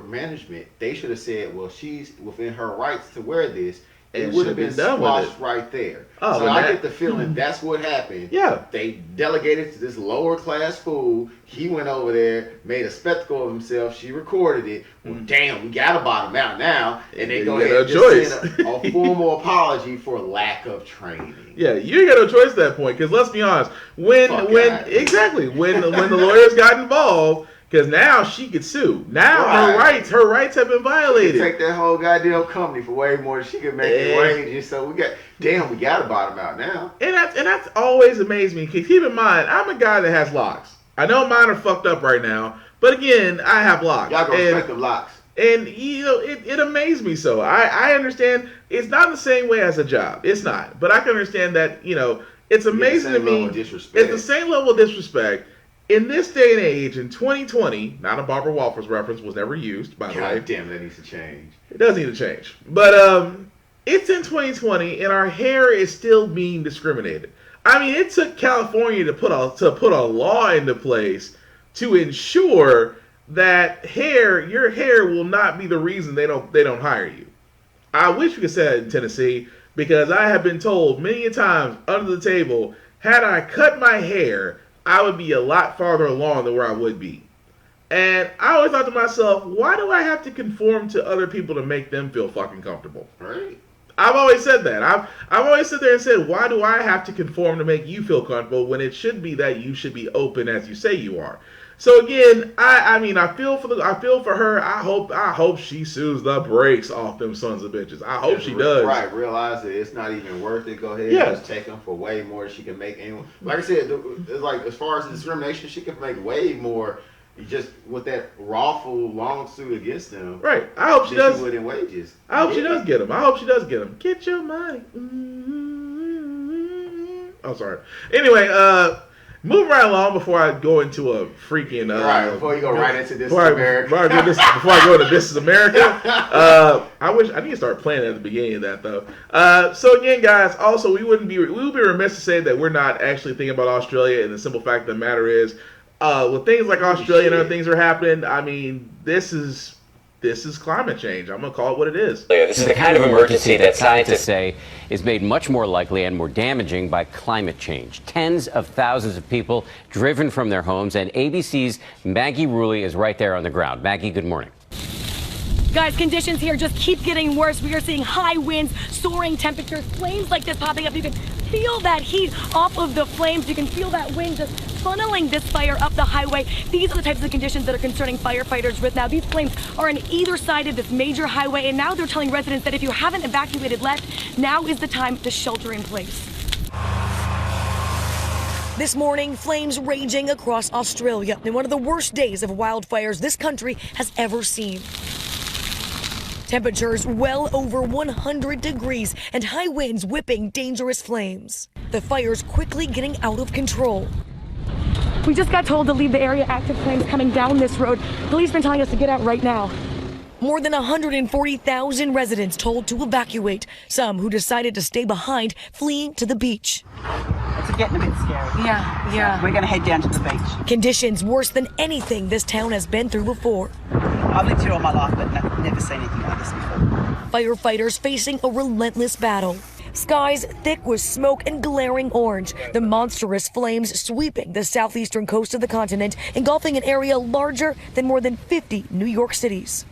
management. They should have said, well, she's within her rights to wear this. It would have been squashed right there. Oh, so I get the feeling that's what happened. Yeah. They delegated to this lower class fool. He went over there, made a spectacle of himself. She recorded it. Well, damn, we got to bottom out now. And they go ahead and just send a formal apology for lack of training. Yeah, you ain't got no choice at that point. Because let's be honest, when the lawyers got involved. Because now she could sue. Now her rights have been violated. You take that whole goddamn company for way more than she could make in wages. So we got to bottom out now. And that's always amazed me. Keep in mind, I'm a guy that has locks. I know mine are fucked up right now, but again, I have locks. Y'all gonna respect them locks. And it amazed me so. I understand it's not the same way as a job. It's not. But I can understand that, it's amazing to me. It's the same level of disrespect. In this day and age, in 2020, not a Barbara Walters reference, was never used, by the way. God damn, that needs to change. It does need to change. But it's in 2020, and our hair is still being discriminated. I mean, it took California to put a law into place to ensure that your hair will not be the reason they don't hire you. I wish we could say that in Tennessee, because I have been told many times under the table, had I cut my hair, I would be a lot farther along than where I would be. And I always thought to myself, why do I have to conform to other people to make them feel fucking comfortable? Right. I've always said that. I've always sit there and said, why do I have to conform to make you feel comfortable when it should be that you should be open as you say you are? So again, I feel for her. I hope she sues the brakes off them sons of bitches. I hope she does. Right, realize that it's not even worth it. Go ahead and just take them for way more than she can make. Anyone. Like I said, it's like as far as the discrimination, she can make way more just with that lawful lawsuit against them. Right. I hope she does. Within wages. I hope she does get them. Get your money. Oh, sorry. Anyway, moving right along before I go into a freaking before you go right into This Is America. Before I go to This Is America, I need to start playing at the beginning of that though. So again, guys, also we would be remiss to say that we're not actually thinking about Australia, and the simple fact of the matter is, with things like Australia and other things are happening, I mean, this is climate change. I'm going to call it what it is. This is the kind of emergency that scientists say is made much more likely and more damaging by climate change. Tens of thousands of people driven from their homes, and ABC's Maggie Rulli is right there on the ground. Maggie, good morning. Guys, conditions here just keep getting worse. We are seeing high winds, soaring temperatures, flames like this popping up. You can feel that heat off of the flames. You can feel that wind just funneling this fire up the highway. These are the types of conditions that are concerning firefighters right now. These flames are on either side of this major highway, and now they're telling residents that if you haven't evacuated left, now is the time to shelter in place. This morning, flames raging across Australia in one of the worst days of wildfires this country has ever seen. Temperatures well over 100 degrees and high winds whipping dangerous flames. The fire's quickly getting out of control. We just got told to leave the area. Active flames coming down this road. Police been telling us to get out right now. More than 140,000 residents told to evacuate. Some who decided to stay behind, fleeing to the beach. It's getting a bit scary. Yeah. We're going to head down to the beach. Conditions worse than anything this town has been through before. I've lived here all my life, but never seen anything like this before. Firefighters facing a relentless battle. Skies thick with smoke and glaring orange. The monstrous flames sweeping the southeastern coast of the continent, engulfing an area larger than more than 50 New York cities.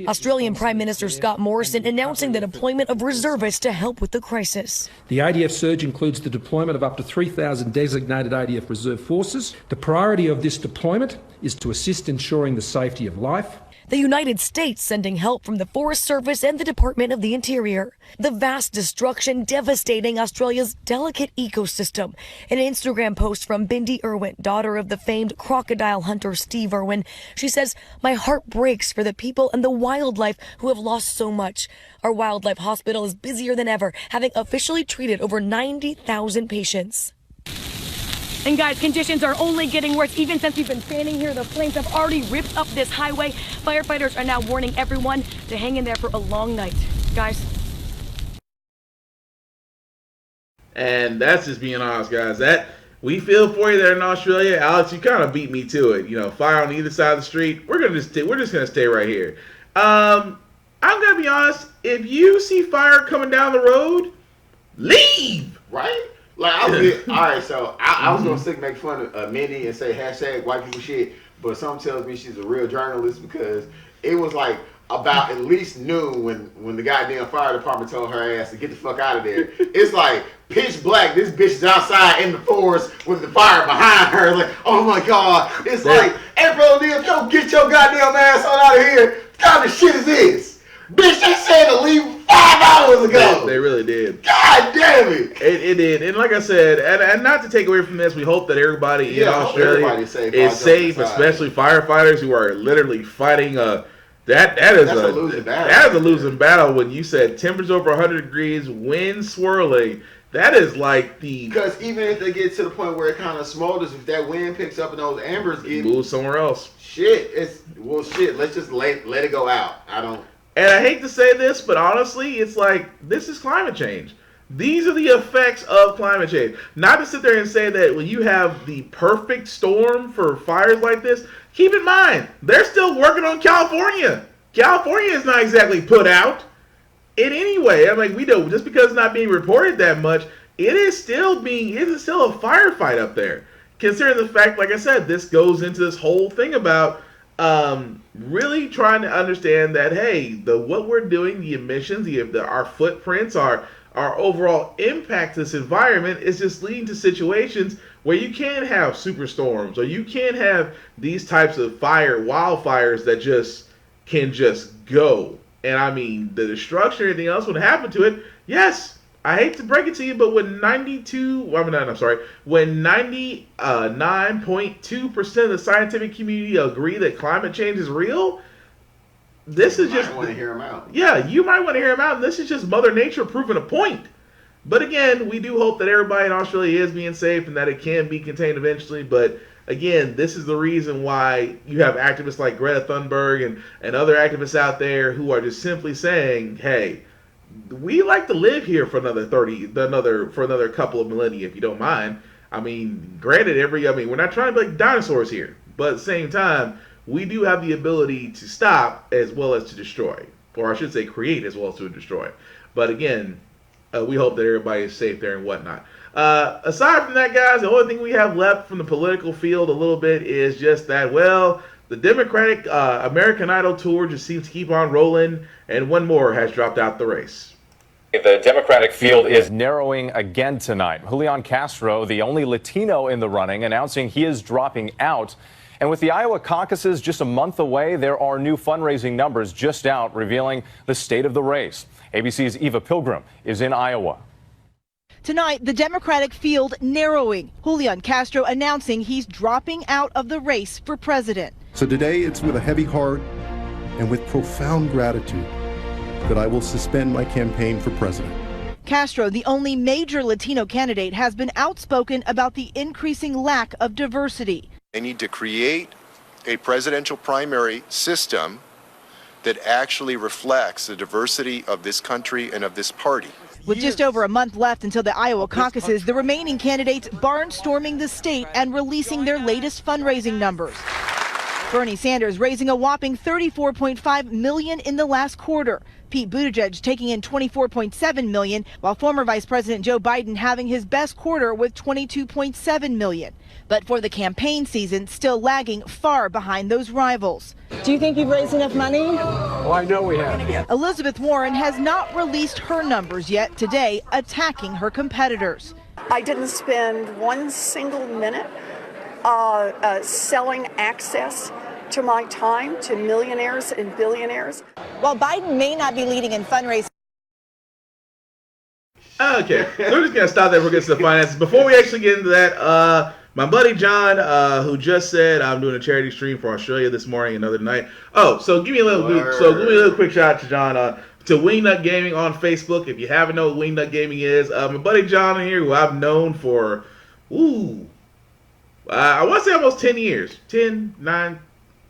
Australian Prime Minister Scott Morrison announcing the deployment of reservists to help with the crisis. The ADF surge includes the deployment of up to 3,000 designated ADF reserve forces. The priority of this deployment is to assist ensuring the safety of life. The United States sending help from the Forest Service and the Department of the Interior. The vast destruction devastating Australia's delicate ecosystem. An Instagram post from Bindi Irwin, daughter of the famed crocodile hunter Steve Irwin. She says, "My heart breaks for the people and the wildlife who have lost so much. Our wildlife hospital is busier than ever, having officially treated over 90,000 patients." And guys, conditions are only getting worse. Even since we've been standing here, the flames have already ripped up this highway. Firefighters are now warning everyone to hang in there for a long night. Guys. And that's just being honest, guys. That we feel for you there in Australia. Alex, you kind of beat me to it. You know, fire on either side of the street. We're just gonna stay right here. I'm gonna be honest. If you see fire coming down the road, leave. Right? Like, all right, so I was going to make fun of Mindy and say hashtag white people shit, but something tells me she's a real journalist because it was like about at least noon when the goddamn fire department told her ass to get the fuck out of there. It's like pitch black. This bitch is outside in the forest with the fire behind her. Like, oh my God. It's like, hey, bro, if you don't get your goddamn ass on out of here, what kind of shit is this? Bitch, they said to leave 5 hours ago. They really did. God damn it. It did. And like I said, and not to take away from this, we hope that everybody in Australia is safe, especially firefighters who are literally fighting that is a losing battle. That is a losing battle when you said temperatures over 100 degrees, wind swirling. That is like because even if they get to the point where it kind of smolders, if that wind picks up and those embers move somewhere else. Shit. Let's just let it go out. And I hate to say this, but honestly, it's like, this is climate change. These are the effects of climate change. Not to sit there and say that when you have the perfect storm for fires like this, keep in mind, they're still working on California. California is not exactly put out in any way. I'm like, we know, just because it's not being reported that much, it is still a firefight up there. Considering the fact, like I said, this goes into this whole thing about really trying to understand that, hey, what we're doing, the emissions, our footprints, our overall impact to this environment is just leading to situations where you can't have superstorms or you can't have these types of wildfires that can just go. And I mean, the destruction, everything else would happen to it. Yes, I hate to break it to you, but when 99.2% of the scientific community agree that climate change is real, this is just... You might want to hear them out. Yeah, you might want to hear them out, and this is just Mother Nature proving a point. But again, we do hope that everybody in Australia is being safe and that it can be contained eventually, but again, this is the reason why you have activists like Greta Thunberg and other activists out there who are just simply saying, hey, we like to live here for another couple of millennia, if you don't mind. I mean, granted, we're not trying to be like dinosaurs here, but at the same time, we do have the ability to stop as well as to destroy, or I should say create as well as to destroy. But again, we hope that everybody is safe there and whatnot. Aside from that, guys, the only thing we have left from the political field a little bit is just that, well, the Democratic American Idol tour just seems to keep on rolling, and one more has dropped out the race. The Democratic field is narrowing again tonight. Julian Castro, the only Latino in the running, announcing he is dropping out. And with the Iowa caucuses just a month away, there are new fundraising numbers just out revealing the state of the race. ABC's Eva Pilgrim is in Iowa. Tonight, the Democratic field narrowing. Julian Castro announcing he's dropping out of the race for president. So today, it's with a heavy heart and with profound gratitude that I will suspend my campaign for president. Castro, the only major Latino candidate, has been outspoken about the increasing lack of diversity. They need to create a presidential primary system that actually reflects the diversity of this country and of this party. With just over a month left until the Iowa caucuses, the remaining candidates barnstorming the state and releasing their latest fundraising numbers. Bernie Sanders raising a whopping $34.5 million in the last quarter. Pete Buttigieg taking in $24.7 million, while former Vice President Joe Biden having his best quarter with $22.7 million. But for the campaign season, still lagging far behind those rivals. Do you think you've raised enough money? Oh, I know we have. Elizabeth Warren has not released her numbers yet today, attacking her competitors. I didn't spend one single minute selling access to my time to millionaires and billionaires. While Biden may not be leading in fundraising. Okay, so we're just going to stop there before we get to the finances. Before we actually get into that, my buddy John, who just said I'm doing a charity stream for Australia this morning, another night. Oh, so give me a little quick shout out to John, to Wingnut Gaming on Facebook. If you haven't known what Wingnut Gaming is, my buddy John here, who I've known for, I want to say almost 10 years. 10, 9.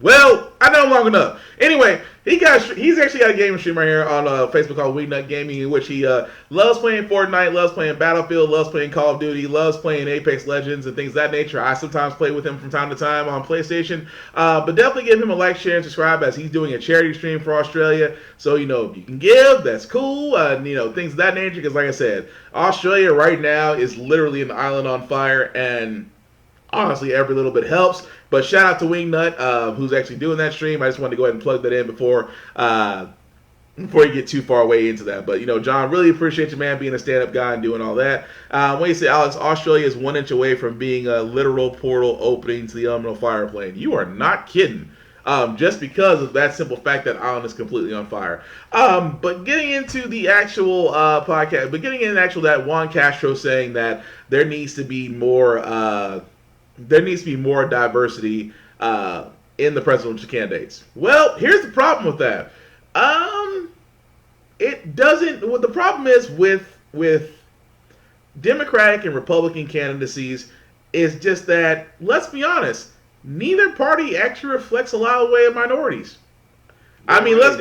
Well, I know long enough. Anyway, he's actually got a gaming stream right here on Facebook called Wingnut Gaming, in which he loves playing Fortnite, loves playing Battlefield, loves playing Call of Duty, loves playing Apex Legends and things of that nature. I sometimes play with him from time to time on PlayStation. But definitely give him a like, share, and subscribe, as he's doing a charity stream for Australia. So, if you can give, that's cool. Things of that nature. Because like I said, Australia right now is literally an island on fire, and honestly, every little bit helps. But shout out to Wingnut, who's actually doing that stream. I just wanted to go ahead and plug that in before you get too far away into that. But, John, really appreciate you, man, being a stand-up guy and doing all that. When you say, Alex, Australia is 1 inch away from being a literal portal opening to the elemental fire plane. You are not kidding. Just because of that simple fact that island is completely on fire. But getting into the actual podcast, that Juan Castro saying that there needs to be more diversity in the presidential candidates. Well, here's the problem with that. It doesn't. What the problem is with Democratic and Republican candidacies is just that, let's be honest, neither party actually reflects a lot of the way of minorities. I mean, let's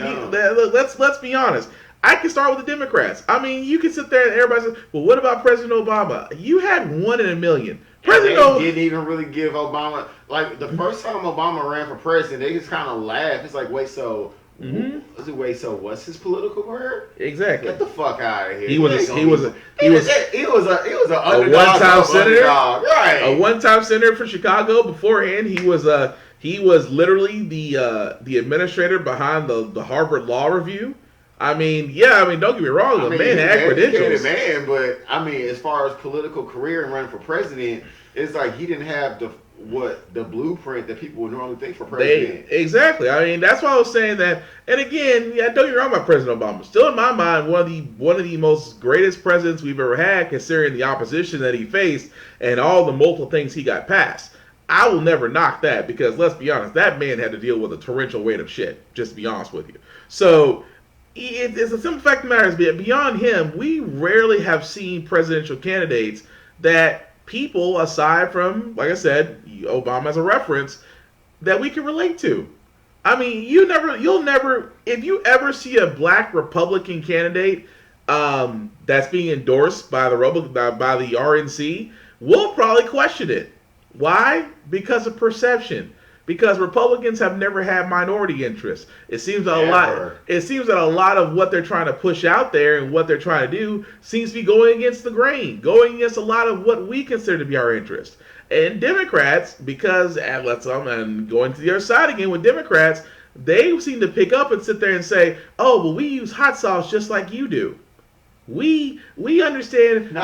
be honest. I can start with the Democrats. I mean, you can sit there and everybody says, well, what about President Obama? You had 1 in a million. They didn't even really give Obama, like, the first time Obama ran for president, they just kind of laughed. It's like, wait, so what's his political career? Exactly. Get the fuck out of here. He was a one-time senator. Right. A one-time senator for Chicago. Beforehand, he was literally the administrator behind the Harvard Law Review. don't get me wrong, the man had credentials. Man, but as far as political career and running for president, it's like he didn't have the blueprint that people would normally think for president. Exactly. That's why I was saying that. And again, don't get me wrong about President Obama. Still in my mind, one of the most greatest presidents we've ever had, considering the opposition that he faced and all the multiple things he got passed. I will never knock that, because let's be honest, that man had to deal with a torrential weight of shit, just to be honest with you. So it's a simple fact of the matter is, beyond him, we rarely have seen presidential candidates that people, aside from, like I said, Obama as a reference, that we can relate to. You'll never, if you ever see a black Republican candidate that's being endorsed by the RNC, we'll probably question it. Why? Because of perception. Because Republicans have never had minority interests. It seems that a lot of what they're trying to push out there and what they're trying to do seems to be going against the grain, going against a lot of what we consider to be our interest. And Democrats, because and going to the other side again with Democrats, they seem to pick up and sit there and say, "Oh, well, we use hot sauce just like you do. We understand." We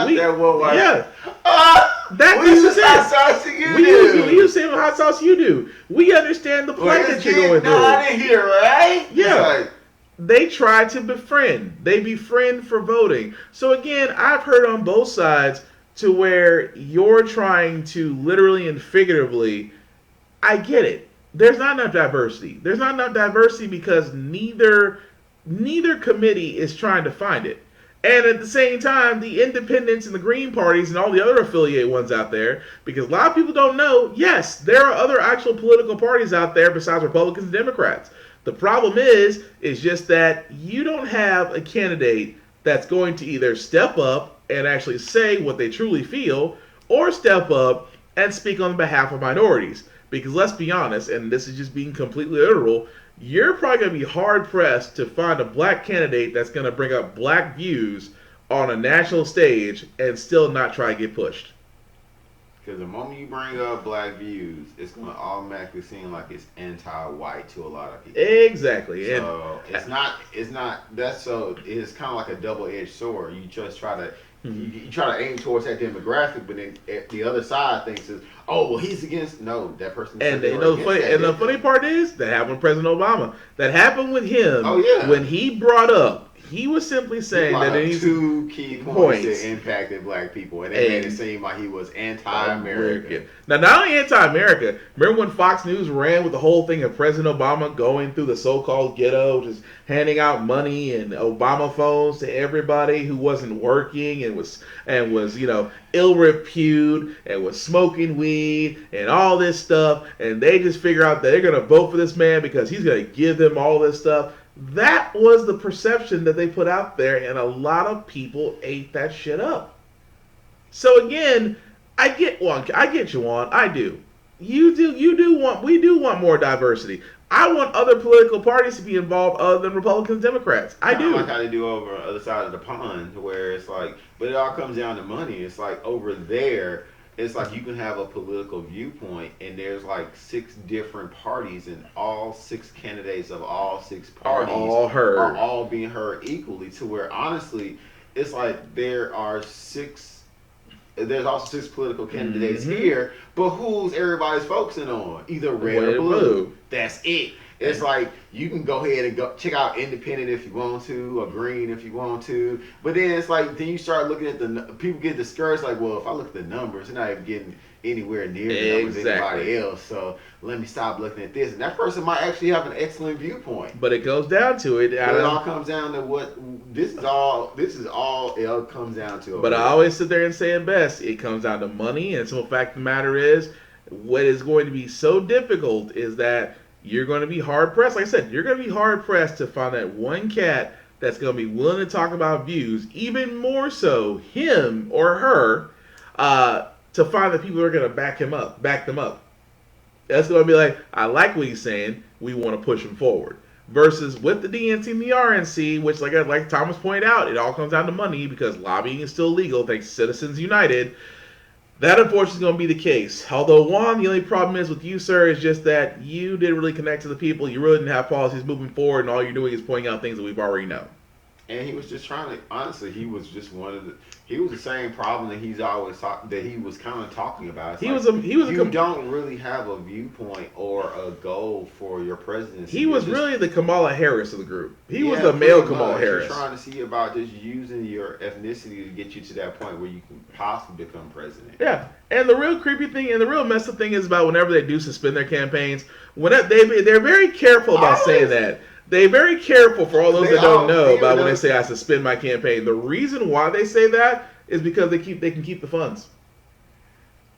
use hot sauce you do. We use the same hot sauce you do. We understand the plight that you're going through. Not in here, right? Yeah. They try to befriend. They befriend for voting. So again, I've heard on both sides to where you're trying to literally and figuratively. I get it. There's not enough diversity. There's not enough diversity because neither committee is trying to find it. And at the same time, the independents and the Green parties and all the other affiliate ones out there, because a lot of people don't know, yes, there are other actual political parties out there besides Republicans and Democrats. The problem is just that you don't have a candidate that's going to either step up and actually say what they truly feel, or step up and speak on behalf of minorities. Because let's be honest, and this is just being completely literal, you're probably going to be hard-pressed to find a black candidate that's going to bring up black views on a national stage and still not try to get pushed. Because the moment you bring up black views, it's going to automatically seem like it's anti-white to a lot of people. Exactly. So it's kind of like a double-edged sword. You just try to you try to aim towards that demographic, but then the other side thinks is, oh, well, he's against. No, that person. And the funny part is that happened with President Obama. That happened with him. Oh yeah. When he brought up He was simply saying that these two key points that impacted black people, and they made it seem like he was anti-American. Now, not only anti-America, remember when Fox News ran with the whole thing of President Obama going through the so-called ghetto, just handing out money and Obama phones to everybody who wasn't working and was ill repute and was smoking weed and all this stuff, and they just figure out that they're going to vote for this man because he's going to give them all this stuff. That was the perception that they put out there, and a lot of people ate that shit up. So again, I get you, Juan. I do. We do want more diversity. I want other political parties to be involved other than Republicans and Democrats. I do. Like how they do over on the other side of the pond, where it's like, but it all comes down to money. It's like over there, it's like you can have a political viewpoint, and there's like 6 different parties, and all 6 candidates of all 6 parties are all being heard equally. To where honestly, it's like there's also 6 political candidates here, but who's everybody's focusing on? Either red or blue. That's it. It's like you can go ahead and go check out independent if you want to, or green if you want to. But then it's like then you start looking at people get discouraged. Like, well, if I look at the numbers, they're not even getting anywhere near the numbers of anybody else. So let me stop looking at this. And that person might actually have an excellent viewpoint. But it goes down to it. But it all comes down to what this is all it all comes down to. But I always sit there and say it best. It comes down to money, and the simple fact of the matter is, what is going to be so difficult is that you're going to be hard pressed. Like I said, you're going to be hard pressed to find that one cat that's going to be willing to talk about views, even more so him or her, to find the people who are going to back them up. That's going to be like, I like what he's saying. We want to push him forward. Versus with the DNC and the RNC, which like Thomas pointed out, it all comes down to money because lobbying is still legal thanks to Citizens United. That, unfortunately, is going to be the case. Although, Juan, the only problem is with you, sir, is just that you didn't really connect to the people. You really didn't have policies moving forward, and all you're doing is pointing out things that we've already known. And he was just trying to, honestly, he was just he was the same problem that he's always that he was kind of talking about. You don't really have a viewpoint or a goal for your presidency. He was really the Kamala Harris of the group. He was the male Kamala Harris. You're trying to see about just using your ethnicity to get you to that point where you can possibly become president. Yeah, and the real creepy thing and the real messed up thing is about whenever they do suspend their campaigns, they're very careful about saying that. They're very careful, for all those that don't know, about when they say I suspend my campaign. The reason why they say that is because they can keep the funds.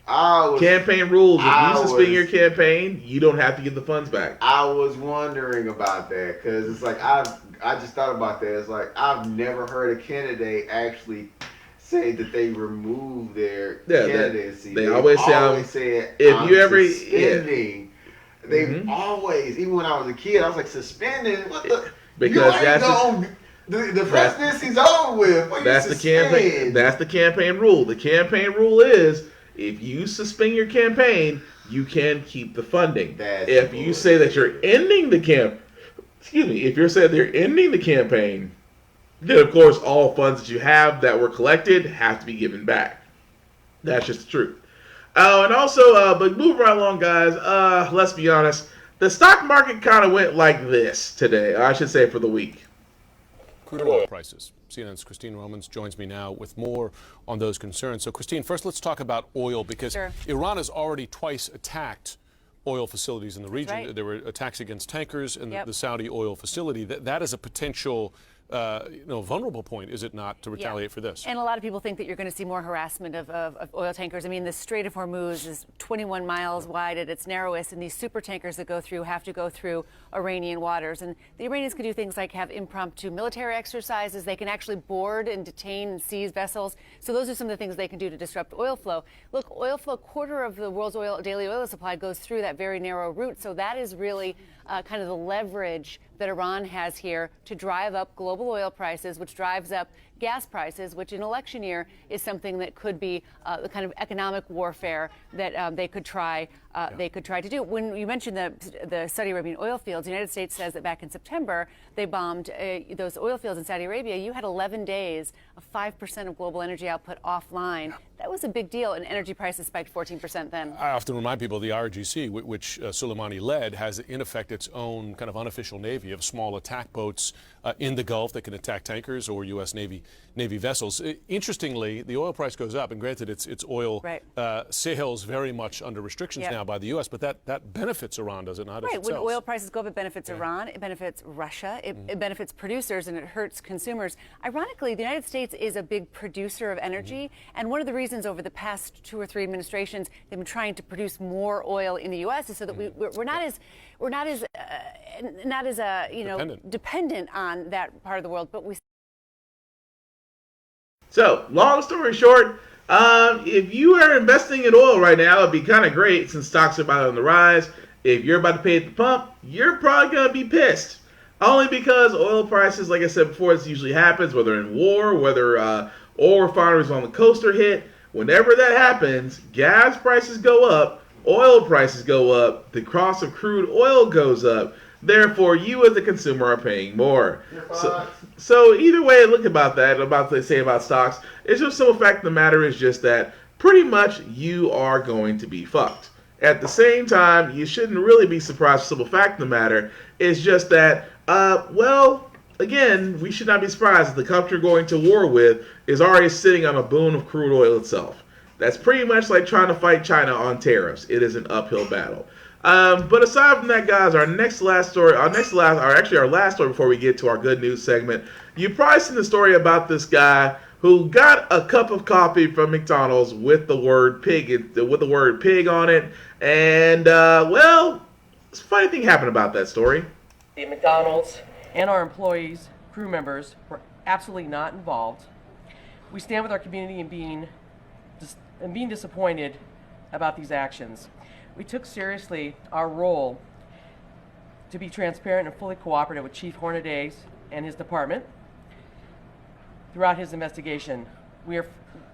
Campaign rules. If you suspend your campaign, you don't have to give the funds back. I was wondering about that because it's like I just thought about that. It's like I've never heard a candidate actually say that they remove their candidacy. They always say if you ever suspending. They've always, even when I was a kid, I was like, suspending? What the? Because the presidency's over with. That's the campaign. That's the campaign rule. The campaign rule is if you suspend your campaign, you can keep the funding. If you say that you're ending the if you're saying they're ending the campaign, then of course all funds that you have that were collected have to be given back. That's just the truth. And also, but moving right along, guys, let's be honest. The stock market kind of went like this today. I should say for the week. Crude oil prices. CNN's Christine Romans joins me now with more on those concerns. So, Christine, first let's talk about oil because Iran has already twice attacked oil facilities in the region. Right. There were attacks against tankers in the Saudi oil facility. That is a potential vulnerable point, is it not, to retaliate for this? And a lot of people think that you're going to see more harassment of oil tankers. I mean, the Strait of Hormuz is 21 miles wide at its narrowest, and these super tankers that go through have to go through Iranian waters. And the Iranians can do things like have impromptu military exercises. They can actually board and detain and seize vessels. So those are some of the things they can do to disrupt oil flow. Look, oil flow, quarter of the world's daily oil supply goes through that very narrow route. So that is really kind of the leverage that Iran has here to drive up global oil prices, which drives up gas prices, which in election year is something that could be the kind of economic warfare that they could try to do. When you mentioned the Saudi Arabian oil fields, the United States says that back in September they bombed those oil fields in Saudi Arabia. You had 11 days of 5% of global energy output offline. That was a big deal, and energy prices spiked 14% then. I often remind people the IRGC, which Soleimani led, has in effect its own kind of unofficial navy of small attack boats in the Gulf that can attack tankers or U.S. Navy vessels. Interestingly, the oil price goes up, and granted, it's oil sales very much under restrictions now by the U.S., but that benefits Iran, does it not? Right. When oil prices go up, it benefits Iran, it benefits Russia, it benefits producers, and it hurts consumers. Ironically, the United States is a big producer of energy, and one of the reasons over the past 2 or 3 administrations they've been trying to produce more oil in the U.S. is so that we're not as dependent on that part of the world, but we. So, long story short, if you are investing in oil right now, it'd be kind of great since stocks are about on the rise. If you're about to pay at the pump, you're probably going to be pissed. Only because oil prices, like I said before, this usually happens, whether in war, whether oil refineries on the coast are hit. Whenever that happens, gas prices go up, oil prices go up, the cost of crude oil goes up. Therefore, you as the consumer are paying more. So either way I look about that, about to say about stocks, it's just the simple fact of the matter is just that pretty much you are going to be fucked. At the same time, you shouldn't really be surprised. The simple fact of the matter is just that, again, we should not be surprised that the country you're going to war with is already sitting on a boon of crude oil itself. That's pretty much like trying to fight China on tariffs. It is an uphill battle. But aside from that, guys, our last story before we get to our good news segment, you've probably seen the story about this guy who got a cup of coffee from McDonald's with the word pig on it, and a funny thing happened about that story. The McDonald's and our employees, crew members, were absolutely not involved. We stand with our community in being disappointed about these actions. We took seriously our role to be transparent and fully cooperative with Chief Hornaday and his department throughout his investigation. We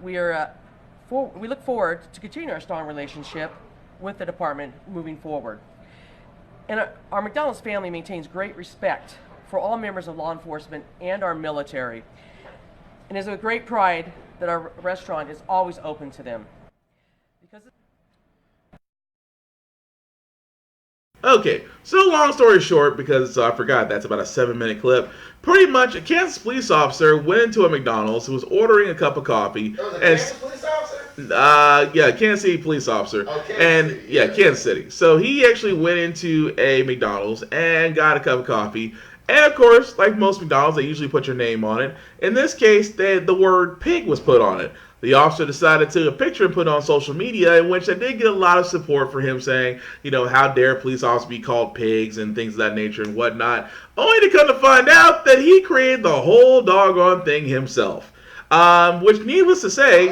look forward to continuing our strong relationship with the department moving forward. And our McDonald's family maintains great respect for all members of law enforcement and our military, and is with great pride that our restaurant is always open to them. Okay, so long story short, because I forgot that's about a 7-minute clip, pretty much a Kansas police officer went into a McDonald's who was ordering a cup of coffee. Kansas police officer? Kansas City police officer. Kansas Kansas City. So he actually went into a McDonald's and got a cup of coffee. And of course, like most McDonald's, they usually put your name on it. In this case, the word pig was put on it. The officer decided to take a picture and put it on social media, in which they did get a lot of support for him saying, how dare police officers be called pigs and things of that nature and whatnot. Only to come to find out that he created the whole doggone thing himself. Which needless to say,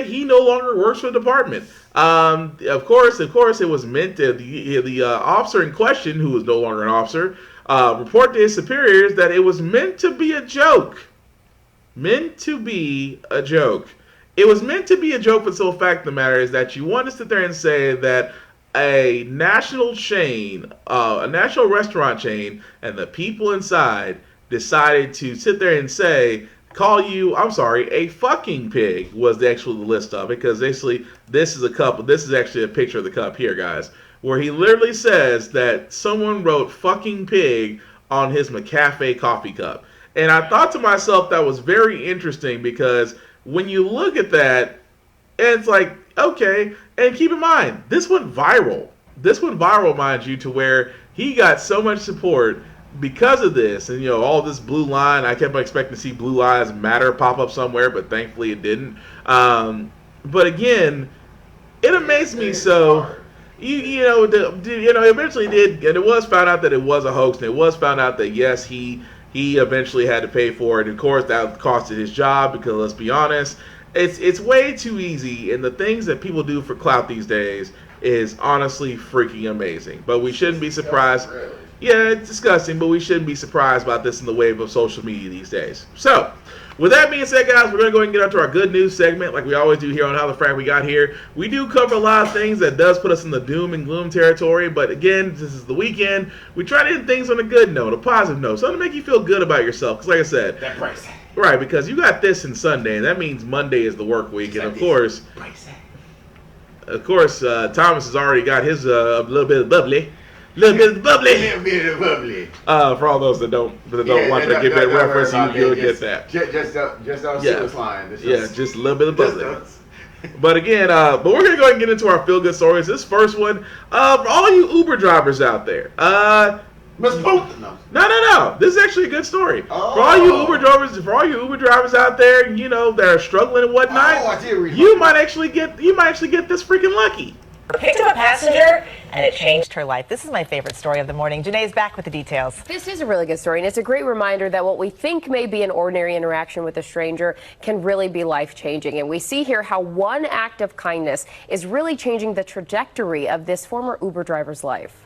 he no longer works for the department. Of course, it was meant to the officer in question, who was no longer an officer, reported to his superiors that it was meant to be a joke. Meant to be a joke. It was meant to be a joke, but the simple fact of the matter is that you want to sit there and say that a national chain, a national restaurant chain, and the people inside decided to sit there and call you, a fucking pig was the actual list of it, because basically this is actually a picture of the cup here, guys, where he literally says that someone wrote fucking pig on his McCafe coffee cup. And I thought to myself that was very interesting, because when you look at that, it's like, okay, and keep in mind, this went viral. This went viral, mind you, to where he got so much support because of this. And, all this blue line, I kept expecting to see Blue Lives Matter pop up somewhere, but thankfully it didn't. But again, it amazed me so. Eventually did, and it was found out that it was a hoax, and it was found out that, yes, he eventually had to pay for it. Of course, that costed his job, because let's be honest, it's way too easy, and the things that people do for clout these days is honestly freaking amazing. But we shouldn't be surprised. Yeah, it's disgusting, but we shouldn't be surprised about this in the wave of social media these days. So, with that being said, guys, we're going to go ahead and get onto our good news segment like we always do here on How the Frack We Got Here. We do cover a lot of things that does put us in the doom and gloom territory, but again, this is the weekend. We try to end things on a good note, a positive note, something to make you feel good about yourself. Because like I said, that price. Right, because you got this in Sunday, and that means Monday is the work week, and of course, Thomas has already got his little bit of bubbly. For all those that don't want to get that reference, you'll get that. Just don't see what's lying. Just a little bit of bubbly. But again, but we're gonna go ahead and get into our feel good stories. This first one, for all you Uber drivers out there, No. This is actually a good story. For all you Uber drivers out there, that are struggling and whatnot, you might actually get this freaking lucky. Picked up a passenger and it changed her life. This is my favorite story of the morning. Janae's back with the details. This is a really good story, and it's a great reminder that what we think may be an ordinary interaction with a stranger can really be life-changing. And we see here how one act of kindness is really changing the trajectory of this former Uber driver's life.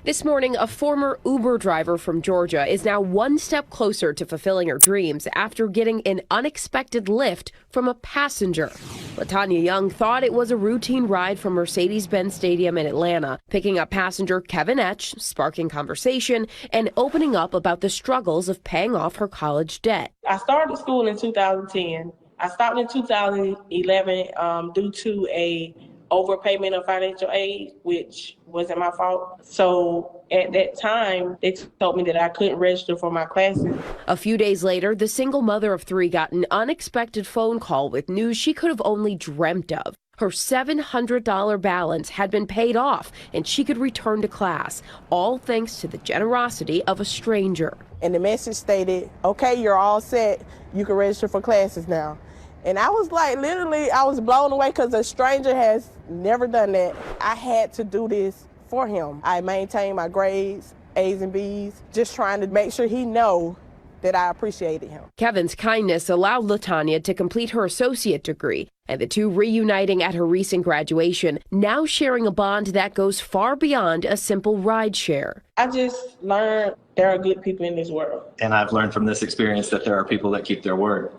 This morning, a former Uber driver from Georgia is now one step closer to fulfilling her dreams after getting an unexpected lift from a passenger. LaTanya Young thought it was a routine ride from Mercedes-Benz Stadium in Atlanta, picking up passenger Kevin Etch, sparking conversation, and opening up about the struggles of paying off her college debt. I started school in 2010. I stopped in 2011 due to a overpayment of financial aid, which wasn't my fault. So at that time, they told me that I couldn't register for my classes. A few days later, the single mother of three got an unexpected phone call with news she could have only dreamt of. Her $700 balance had been paid off and she could return to class, all thanks to the generosity of a stranger. And the message stated, okay, you're all set. You can register for classes now. And I was like, literally, I was blown away because a stranger has never done that. I had to do this for him. I maintained my grades, A's and B's, just trying to make sure he know that I appreciated him. Kevin's kindness allowed LaTanya to complete her associate degree, and the two reuniting at her recent graduation, now sharing a bond that goes far beyond a simple ride share. I just learned there are good people in this world. And I've learned from this experience that there are people that keep their word.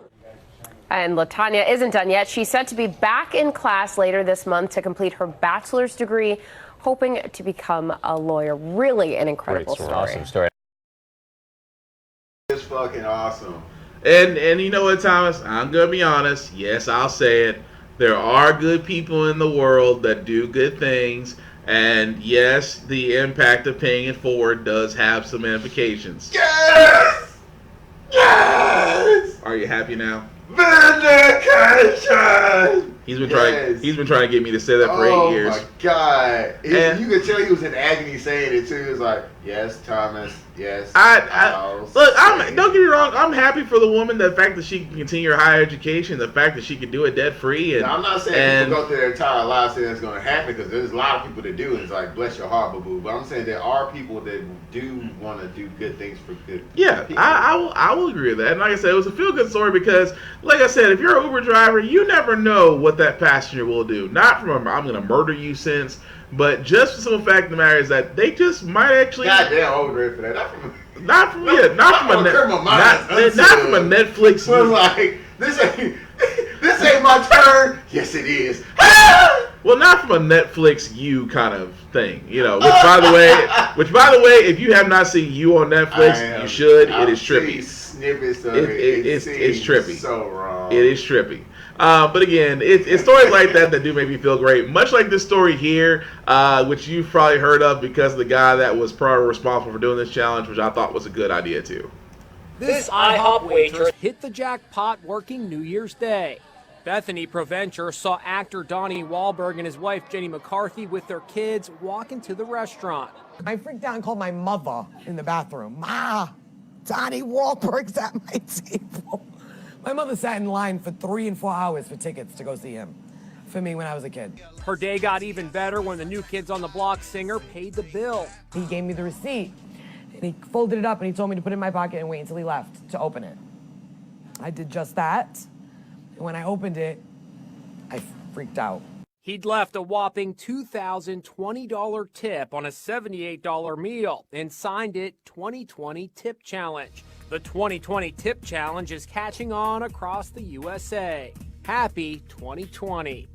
And LaTanya isn't done yet. She's set to be back in class later this month to complete her bachelor's degree, hoping to become a lawyer. Really an incredible story. Awesome story. It's fucking awesome. And you know what, Thomas? I'm going to be honest. Yes, I'll say it. There are good people in the world that do good things. And yes, the impact of paying it forward does have some implications. Yes! Yes! Are you happy now? Vindication! He's been trying to get me to say that for 8 years. Oh my God! You could tell he was in agony saying it too. He was like, "Yes, Thomas. Yes." Don't get me wrong. I'm happy for the woman. The fact that she can continue her higher education, the fact that she can do it debt free. And I'm not saying people go through their entire lives saying that's going to happen, because there's a lot of people that do, and it's like, bless your heart, boo. But I'm saying there are people that do want to do good things for good. Yeah, people. I will agree with that. And like I said, it was a feel good story because, like I said, if you're an Uber driver, you never know what that passenger will do. Not from a "I'm going to murder you" sense, but just for some fact of the matter is that they just might actually. Goddamn over for that. Not from a Netflix. Was like, this ain't my turn. Yes, it is. Well, not from a Netflix You kind of thing, Which by the way, if you have not seen You on Netflix, you should. It is trippy. Snippets of it's trippy. So wrong. It is trippy. But again, it's stories like that do make me feel great. Much like this story here, which you've probably heard of because of the guy that was probably responsible for doing this challenge, which I thought was a good idea too. This IHOP waitress hit the jackpot working New Year's Day. Bethany Provencher saw actor Donnie Wahlberg and his wife Jenny McCarthy with their kids walk into the restaurant. I freaked out and called my mother in the bathroom. Ma, Donnie Wahlberg's at my table. My mother sat in line for 3 and 4 hours for tickets to go see him. For me when I was a kid. Her day got even better when the New Kids on the Block singer paid the bill. He gave me the receipt, and he folded it up, and he told me to put it in my pocket and wait until he left to open it. I did just that, and when I opened it, I freaked out. He'd left a whopping $2,020 tip on a $78 meal and signed it 2020 Tip Challenge. The 2020 Tip Challenge is catching on across the USA. Happy 2020.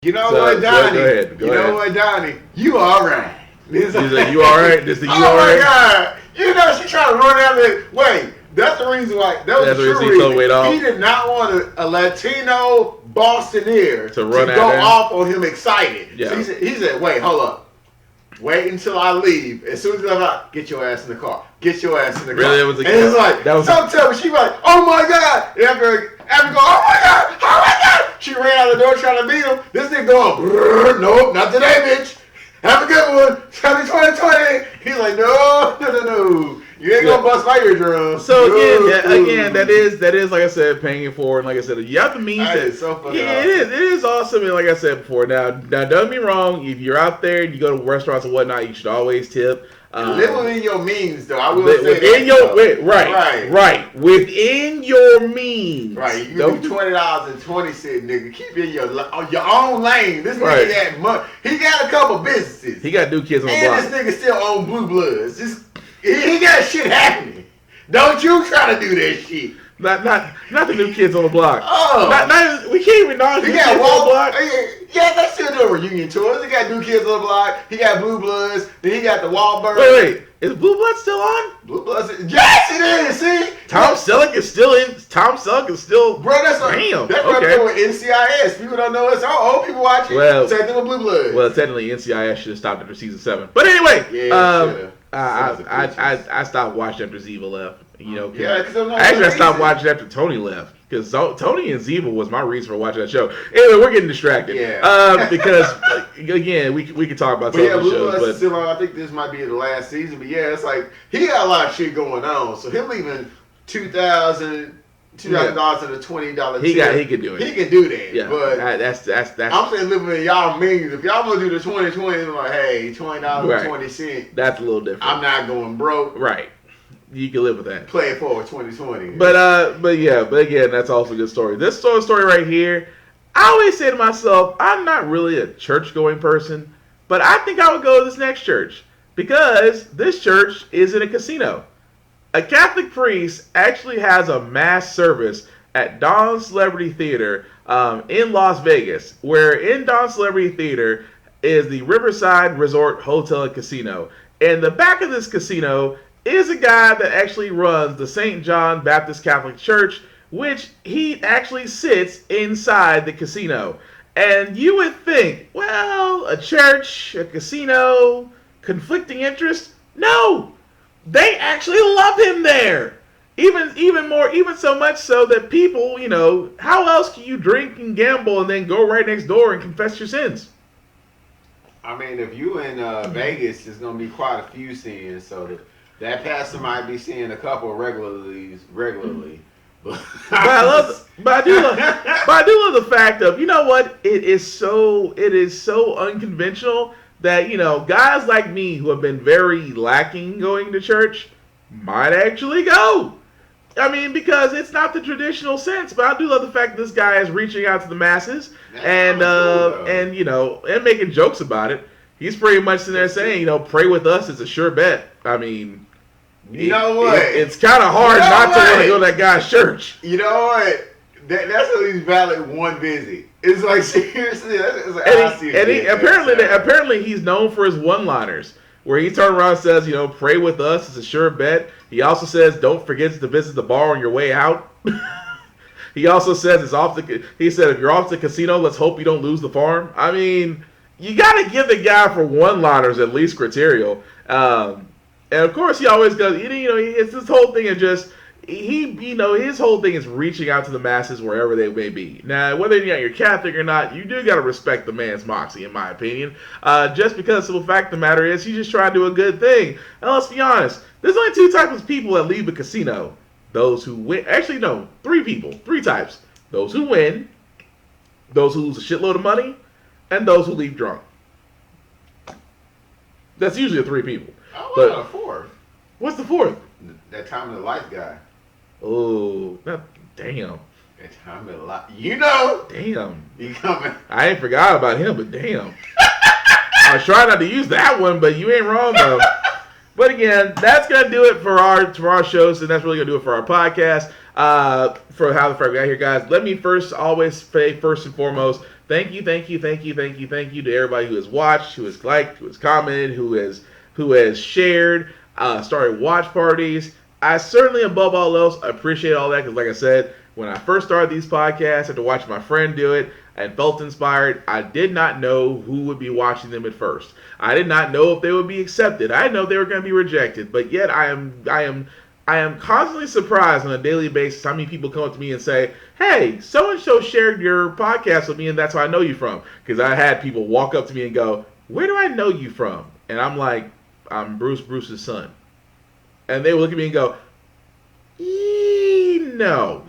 You know what, Donnie? Go ahead. You know what, Donnie? You all right. He's like, you all right? This is you all Oh, right? my God. You know, she trying to run out there. Wait, that's the reason why. That was the true reason. He did not want a Latino Bostoneer to go off on him excited. Yeah. So he said, wait, hold up. Wait until I leave. As soon as I'm out, get your ass in the car. Get your ass in the car. Really? It was and it's like, don't tell me. She like, oh my God. And after go, oh my God, oh my God. She ran out the door trying to beat him. This nigga going, nope, not today, bitch. Have a good one. Happy 2020. He's like, no. You ain't gonna bust my eardrums. So again, that is like I said, paying it forward. And like I said, you have the means. That is so fucking awesome. It is awesome. And like I said before, now don't get me wrong. If you're out there and you go to restaurants and whatnot, you should always tip. Live within your means, though. I will say within right. Within your means. Right. You can do $20.20, nigga. Keep it in your own lane. This nigga got money. He got a couple businesses. He got new kids on the block. And this nigga still own Blue Bloods. He got shit happening. Don't you try to do that shit. Not the new kids on the block. Oh. Not we can't even know. He got on the block. Yeah, they still doing reunion tours. He got new kids on the block. He got Blue Bloods. Then he got the Wahlberg. Wait. Is Blue Blood still on? Blue Bloods. Yes, it is. See? Tom Selleck is still in. Tom Selleck is still. Bro, that's damn. That's right there with NCIS. People don't know it's all old people watching. Well, same thing with Blue Bloods. Well, technically NCIS should have stopped after season 7. But anyway, I stopped watching after Ziva left. You know, I stopped watching after Tony left because Tony and Ziva was my reason for watching that show. Anyway, we're getting distracted. Yeah. Because again, we could talk about some of the shows, but still on. I think this might be the last season. But yeah, it's like he got a lot of shit going on. So him leaving $2,000 and a $20 tip. He can do it. He can do that. Yeah, but that's. I'm saying living in y'all means. If y'all want to do the 2020, I'm like, hey, $20.20. That's a little different. I'm not going broke. Right. You can live with that. Play it forward 2020. But again, that's also a good story. This story right here, I always say to myself, I'm not really a church-going person, but I think I would go to this next church because this church is in a casino. A Catholic priest actually has a mass service at Dawn Celebrity Theater in Las Vegas, where in Dawn Celebrity Theater is the Riverside Resort Hotel and Casino. And the back of this casino is a guy that actually runs the St. John Baptist Catholic Church, which he actually sits inside the casino. And you would think, well, a church, a casino, conflicting interest? No! They actually love him there! Even so much so that people, how else can you drink and gamble and then go right next door and confess your sins? I mean, if you in Vegas, there's going to be quite a few sins, so that pastor might be seeing a couple regularly. But I do love the fact of, you know what, it is so unconventional that, guys like me who have been very lacking going to church might actually go. I mean, because it's not the traditional sense, but I do love the fact that this guy is reaching out to the masses and making jokes about it. He's pretty much sitting there saying, pray with us, it's a sure bet. I mean, you know what? It's kind of hard not to want to go to that guy's church. You know what? That's at least valid one visit. It's like, seriously, apparently he's known for his one-liners, where he turns around and says, pray with us, it's a sure bet. He also says, don't forget to visit the bar on your way out. He also says he said, if you're off to the casino, let's hope you don't lose the farm. I mean, you got to give the guy for one-liners at least criteria. And of course, he always goes, it's this whole thing of just, his whole thing is reaching out to the masses wherever they may be. Now, whether you're Catholic or not, you do got to respect the man's moxie, in my opinion. Just because the simple fact of the matter is, he's just trying to do a good thing. And let's be honest, there's only two types of people that leave a casino. Those who win. Actually, no, three types. Those who win, those who lose a shitload of money, and those who leave drunk. That's usually the three people. But a fourth. What's the fourth? That time of the life guy. Oh, damn. I'm a lot. You know. Damn. You coming. I ain't forgot about him, but damn. I was trying not to use that one, but you ain't wrong, though. But again, that's going to do it for our shows, and that's really going to do it for our podcast. For How the Frack We Got Here, guys. Let me always say, first and foremost, thank you to everybody who has watched, who has liked, who has commented, who has shared, started watch parties. I certainly, above all else, appreciate all that, because like I said, when I first started these podcasts, after watching my friend do it, and felt inspired, I did not know who would be watching them at first. I did not know if they would be accepted. I didn't know if they were going to be rejected. But yet I am constantly surprised on a daily basis how many people come up to me and say, hey, so-and-so shared your podcast with me, and that's where I know you from. Because I had people walk up to me and go, where do I know you from? And I'm like, I'm Bruce's son. And they would look at me and go, no.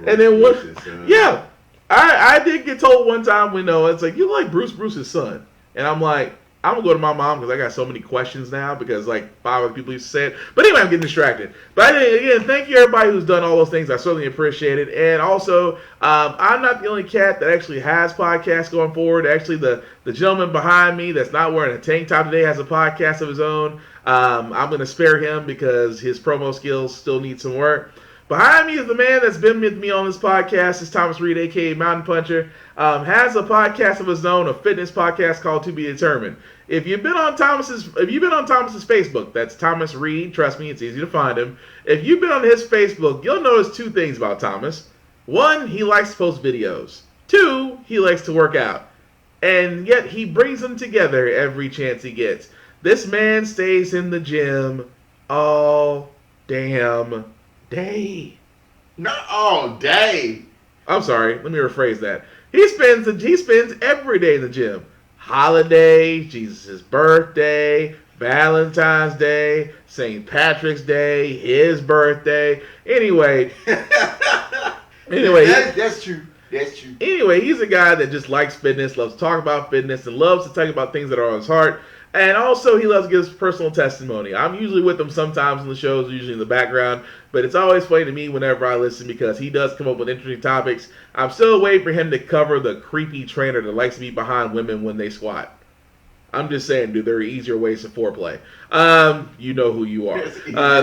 And then what? Yeah. I did get told one time when it's like, you like Bruce's son. And I'm like, I'm going to go to my mom because I got so many questions now because like 5 other people used to say it. But anyway, I'm getting distracted. But again, thank you everybody who's done all those things. I certainly appreciate it. And also, I'm not the only cat that actually has podcasts going forward. Actually, the gentleman behind me that's not wearing a tank top today has a podcast of his own. I'm going to spare him because his promo skills still need some work. Behind me is the man that's been with me on this podcast. Is Thomas Reed, a.k.a. Mountain Puncher. Has a podcast of his own, a fitness podcast called To Be Determined. If you've been on Thomas's Facebook, that's Thomas Reed. Trust me, it's easy to find him. If you've been on his Facebook, you'll notice 2 things about Thomas. 1, he likes to post videos. 2, he likes to work out. And yet he brings them together every chance he gets. This man stays in the gym all damn day. Not all day. I'm sorry. Let me rephrase that. He spends every day in the gym. Holiday, Jesus' birthday, Valentine's Day, St. Patrick's Day, his birthday. Anyway, that's true. That's true. Anyway, he's a guy that just likes fitness, loves to talk about fitness, and loves to talk about things that are on his heart. And also, he loves to give his personal testimony. I'm usually with him sometimes in the shows, usually in the background. But it's always funny to me whenever I listen because he does come up with interesting topics. I'm still waiting for him to cover the creepy trainer that likes to be behind women when they squat. I'm just saying, dude, there are easier ways to foreplay. You know who you are.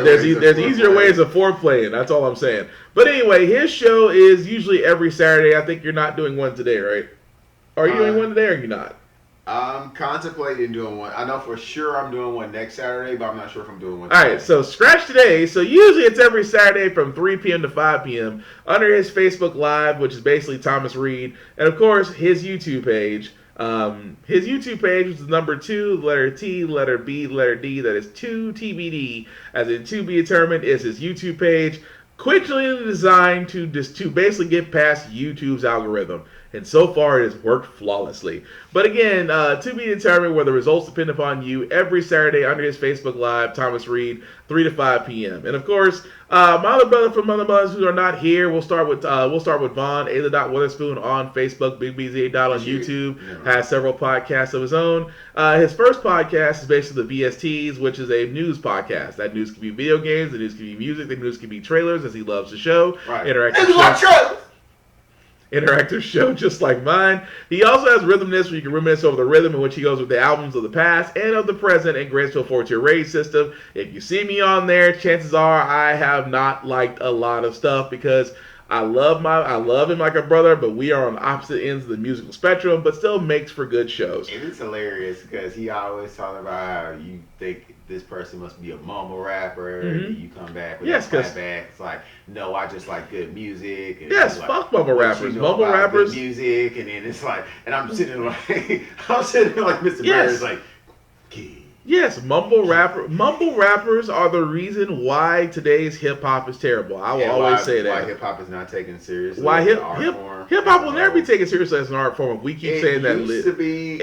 There's easier ways of foreplaying. That's all I'm saying. But anyway, his show is usually every Saturday. I think you're not doing one today, right? Are you doing one today or are you not? I'm contemplating doing one. I know for sure I'm doing one next Saturday, but I'm not sure if I'm doing one today. All right, so scratch today. So usually it's every Saturday from 3 p.m. to 5 p.m. under his Facebook Live, which is basically Thomas Reed. And, of course, his YouTube page. His YouTube page, which is number 2, letter T, letter B, letter D. That is 2 TBD, as in To Be Determined, is his YouTube page. Quickly designed to basically get past YouTube's algorithm. And so far, it has worked flawlessly. But again, to be determined where the results depend upon you every Saturday under his Facebook Live, Thomas Reed, 3 to 5 p.m. And of course, my other brother from Mother Mothers who are not here, we'll start with Vaughn, Ayla Witherspoon on Facebook, Big BZ on YouTube, has several podcasts of his own. His first podcast is basically the VSTs, which is a news podcast. That news can be video games, the news can be music, the news can be trailers, as he loves to show. Right. Interactive show just like mine. He also has Rhythmness, where you can reminisce over the rhythm in which he goes with the albums of the past and of the present and grants feel forward to your rating system. If you see me on there, chances are I have not liked a lot of stuff because I love him like a brother, but we are on opposite ends of the musical spectrum, but still makes for good shows. It is hilarious because he always talking about how you think this person must be a mumble rapper, and you come back with a clapback. It's like, no, I just like good music. And yes, like, fuck mumble rappers. Mumble rappers. Good music, and then it's like, and I'm sitting there like Mr. Burns, like, yes, mumble rappers are the reason why today's hip hop is terrible. I will always say that. Why hip hop is not taken seriously. Why hip hop will never be taken seriously as an art form. If we keep saying that. It used to be.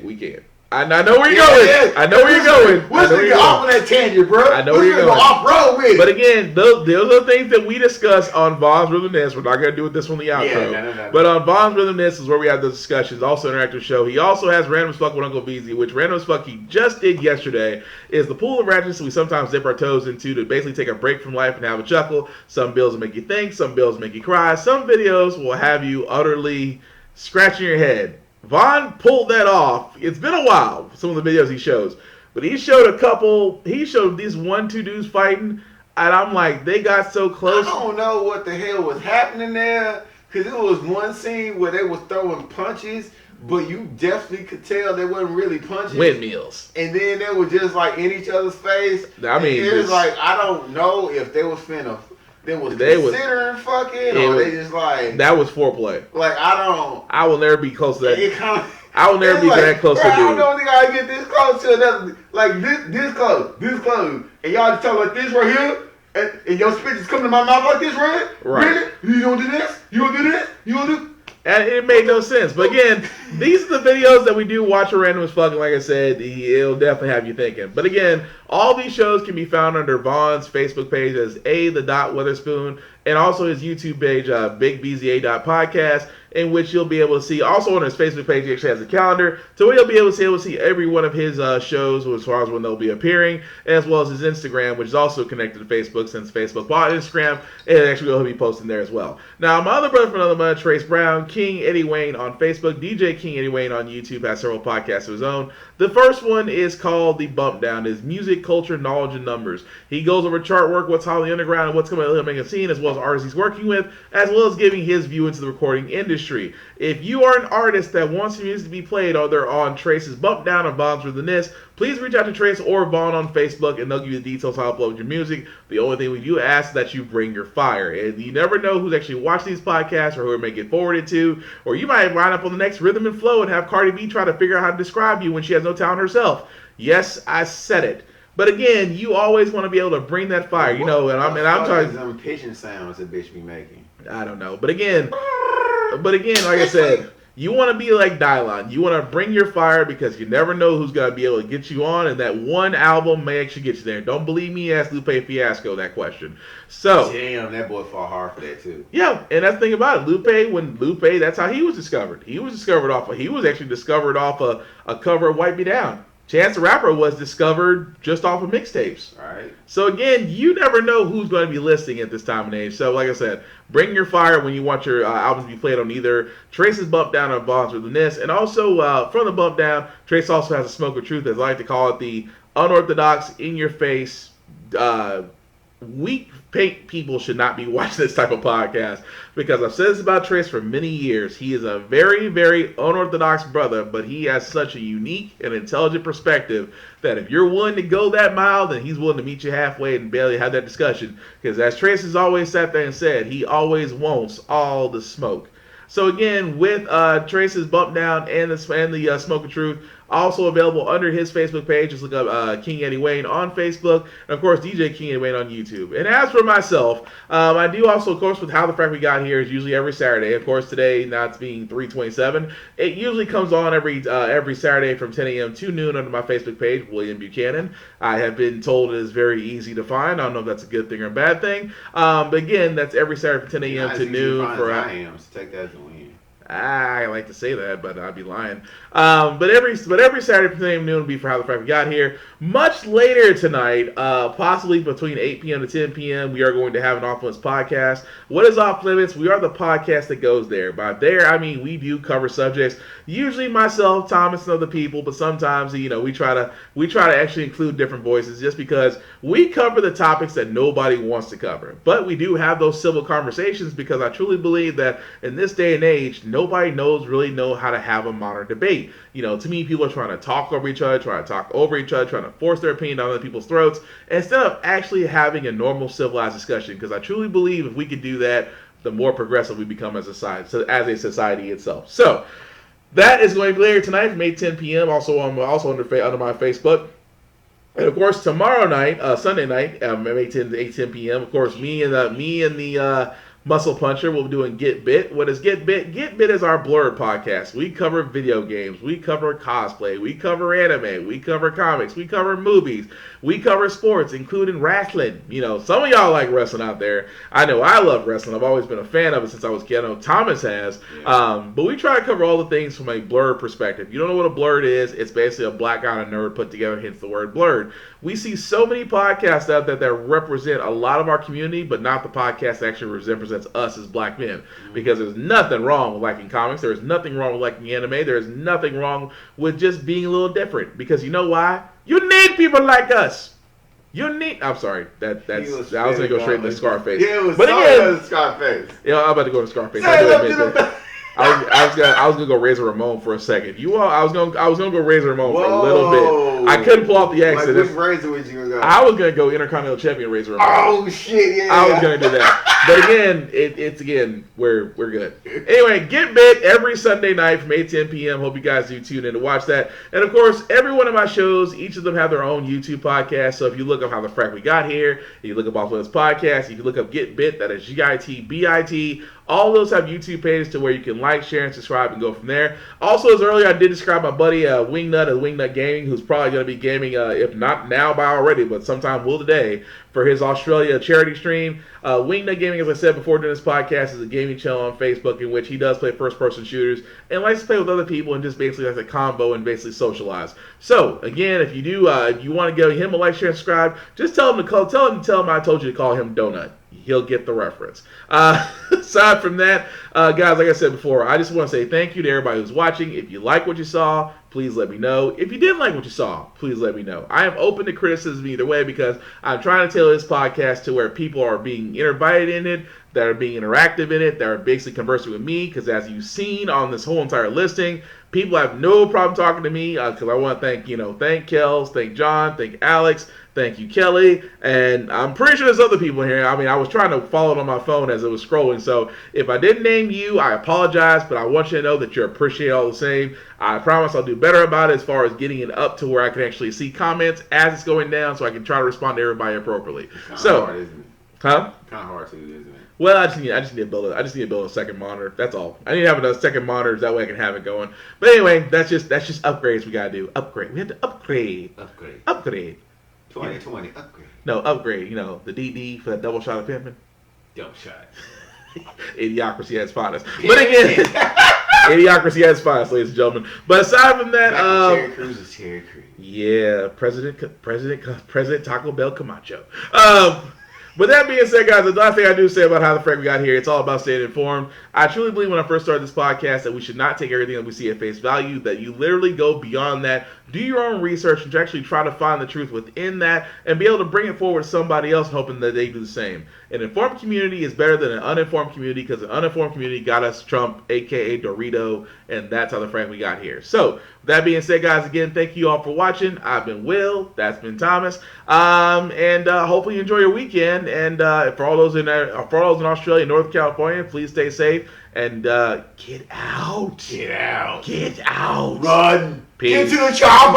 We can. I know where you're going. Yeah. I know where you're going. What's the off on that tangent, bro? I know where you're going. Off-road with. But again, those are things that we discuss on Vaughn's Rhythm Nest. We're not going to do it this on the outro. Yeah, no. But on Vaughn's Rhythm Nest is where we have those discussions. Also, interactive show. He also has Random as Fuck with Uncle VZ, which Random as Fuck he just did yesterday. Is the pool of ratchets we sometimes dip our toes into to basically take a break from life and have a chuckle. Some bills will make you think. Some bills make you cry. Some videos will have you utterly scratching your head. Vaughn pulled that off. It's been a while, some of the videos he shows. But he showed these 1-2 dudes fighting, and I'm like, they got so close. I don't know what the hell was happening there, because it was one scene where they was throwing punches, but you definitely could tell they wasn't really punching. Windmills. And then they were just like in each other's face. I mean, it was like, I don't know if they was considering fucking, or they just like... That was foreplay. Like, I will never be close to that. I will never be that close to dude. I don't think I get this close to another, like this close, and y'all just talk like this right here, and your spit just come to my mouth like this, right? Really? You gonna do this? You gonna do this? You gonna do? And it made no sense. But again, these are the videos that we do watch a Random as Fuck. And like I said, it'll definitely have you thinking. But again, all these shows can be found under Vaughn's Facebook page as A.Witherspoon, and also his YouTube page, BigBZA.podcast, in which you'll be able to see. Also on his Facebook page, he actually has a calendar, so where you'll be able to see every one of his shows as far as when they'll be appearing, as well as his Instagram, which is also connected to Facebook since Facebook bought Instagram, and actually will be posting there as well. Now, my other brother from another mother, Trace Brown, King Eddie Wayne on Facebook, DJ King Eddie Wayne on YouTube, has several podcasts of his own. The first one is called The Bump Down, is music, culture, knowledge, and numbers. He goes over chart work, what's hot on the underground, and what's coming out of the scene, as well as artists he's working with, as well as giving his view into the recording industry. If you are an artist that wants your music to be played, either on Trace's Bump Down or Vaughn's Rhythm Nest, please reach out to Trace or Vaughn on Facebook, and they'll give you the details how to upload your music. The only thing we do ask is that you bring your fire. And you never know who's actually watching these podcasts or who it may get forwarded to, or you might wind up on the next Rhythm and Flow and have Cardi B try to figure out how to describe you when she has no talent herself. Yes, I said it. But again, you always want to be able to bring that fire, you know. And I'm talking some pigeon sounds that bitch be making. I don't know, but again, like I said, you want to be like Dylon. You want to bring your fire because you never know who's gonna be able to get you on, and that one album may actually get you there. Don't believe me? Ask Lupe Fiasco that question. So damn, that boy fought hard for that too. Yeah, and that's the thing about it. Lupe, that's how he was discovered. He was actually discovered off a cover of Wipe Me Down. Chance the Rapper was discovered just off of mixtapes. Right. So again, you never know who's going to be listening at this time and age. So like I said, bring your fire when you want your albums to be played on either Trace's Bump Down or Vaughn's Rhythm Nest. And also from the Bump Down, Trace also has a Smoke of Truth, as I like to call it, the unorthodox, in-your-face, weak people should not be watching this type of podcast, because I've said this about Trace for many years. He is a very, very unorthodox brother, but he has such a unique and intelligent perspective that if you're willing to go that mile, then he's willing to meet you halfway and barely have that discussion. Because as Trace has always sat there and said, he always wants all the smoke. So again, with Trace's Bump Down and the Smoke of Truth, also available under his Facebook page. Just look up King Eddie Wayne on Facebook, and of course DJ King Eddie Wayne on YouTube. And as for myself, I do also, of course, with How the Frack We Got Here is usually every Saturday. Of course, today, not being 3/27, it usually comes on every Saturday from 10 a.m. to noon under my Facebook page, William Buchanan. I have been told it is very easy to find. I don't know if that's a good thing or a bad thing. But again, that's every Saturday from 10 a.m. to noon. For I am, so take that as a win. I like to say that, but I'd be lying. But every Saturday from 10 a.m. noon will be for How the Frack We Got Here. Much later tonight, possibly between 8 p.m. to 10 p.m., we are going to have an Off Limits podcast. What is Off Limits? We are the podcast that goes there. By there, I mean we do cover subjects. Usually myself, Thomas, and other people, but sometimes we try to actually include different voices, just because we cover the topics that nobody wants to cover. But we do have those civil conversations, because I truly believe that in this day and age, nobody really know how to have a modern debate. To me, people are trying to talk over each other, trying to force their opinion down other people's throats, instead of actually having a normal, civilized discussion. Because I truly believe if we could do that, the more progressive we become as a society itself. So that is going to be later tonight from 8 to 10 p.m. Also under my Facebook. And of course, tomorrow night, Sunday night, 8 to 10 p.m. Of course, me and the Muscle Puncher will be doing Get Bit. What is Get Bit? Get Bit is our Blurred podcast. We cover video games. We cover cosplay. We cover anime. We cover comics. We cover movies. We cover sports, including wrestling. You know, some of y'all like wrestling out there. I know I love wrestling. I've always been a fan of it since I was a kid. I know Thomas has. Yeah. But we try to cover all the things from a blurred perspective. If you don't know what a blurred is, it's basically a black guy and a nerd put together, hence the word blurred. We see so many podcasts out there that represent a lot of our community, but not the podcast that actually represents us as black men. Because there's nothing wrong with liking comics. There's nothing wrong with liking anime. There's nothing wrong with just being a little different. Because you know why? You need people like us. I'm sorry. I was gonna go straight to Scarface. Yeah, it was so Scarface. Yeah, I'm about to go to Scarface. I was gonna go Razor Ramon for a second. I was gonna go Razor Ramon for a little bit. I couldn't pull off the accent. Like, which Razor was you gonna go? I was gonna go Intercontinental Champion Razor Ramon. Oh shit! Yeah. I was gonna do that, but again, it's we're good. Anyway, Get Bit every Sunday night from 8 to 10 p.m. Hope you guys do tune in to watch that. And of course, every one of my shows, each of them have their own YouTube podcast. So if you look up how the Frack We Got Here, if you look up Off Limits Podcast, if you look up Get Bit, that is GITBIT. All those have YouTube pages to where you can like, share, and subscribe and go from there. Also, as earlier I did describe my buddy Wingnut of Wingnut Gaming, who's probably going to be gaming, if not now by already, but sometime will today, for his Australia charity stream. Wingnut Gaming, as I said before during this podcast, is a gaming channel on Facebook in which he does play first-person shooters and likes to play with other people and just basically has a combo and basically socialize. So, again, if you do, if you want to give him a like, share, and subscribe, just tell him I told you to call him Donut. He'll get the reference. Aside from that, guys, like I said before, I just want to say thank you to everybody who's watching. If you like what you saw, please let me know. If you didn't like what you saw, please let me know. I am open to criticism either way because I'm trying to tailor this podcast to where people are being invited in it, that are being interactive in it, that are basically conversing with me, because as you've seen on this whole entire listing, people have no problem talking to me because I want to thank Kels, thank John, thank Alex, thank you, Kelly, and I'm pretty sure there's other people here. I mean, I was trying to follow it on my phone as it was scrolling, so if I didn't name you, I apologize, but I want you to know that you're appreciated all the same. I promise I'll do better about it as far as getting it up to where I can actually see comments as it's going down so I can try to respond to everybody appropriately. So, hard, isn't it? Huh? Kind of hard too, isn't it? Well, I just need to build a second monitor. That's all. I need to have a second monitor that way I can have it going. But anyway, that's just upgrades we gotta do. Upgrade. We have to upgrade. 2020 upgrade. No, upgrade. You know, the DD for that double shot of pimping. Double shot. Idiocracy at its finest. But again, Idiocracy at its finest, ladies and gentlemen. But aside from that, Terry Crews is Terry Crews. Yeah, President Taco Bell Camacho. With that being said, guys, the last thing I do say about how the Frack We Got Here, it's all about staying informed. I truly believe when I first started this podcast that we should not take everything that we see at face value, that you literally go beyond that, do your own research, and actually try to find the truth within that, and be able to bring it forward to somebody else, hoping that they do the same. An informed community is better than an uninformed community, because an uninformed community got us Trump, a.k.a. Dorito, and that's how the Frack We Got Here. So, with that being said, guys, again, thank you all for watching. I've been Will. That's been Thomas. And hopefully you enjoy your weekend. And for all those in Australia and North California, please stay safe. And get out. Get out. Get out. Run. Peace. Get to the chopper.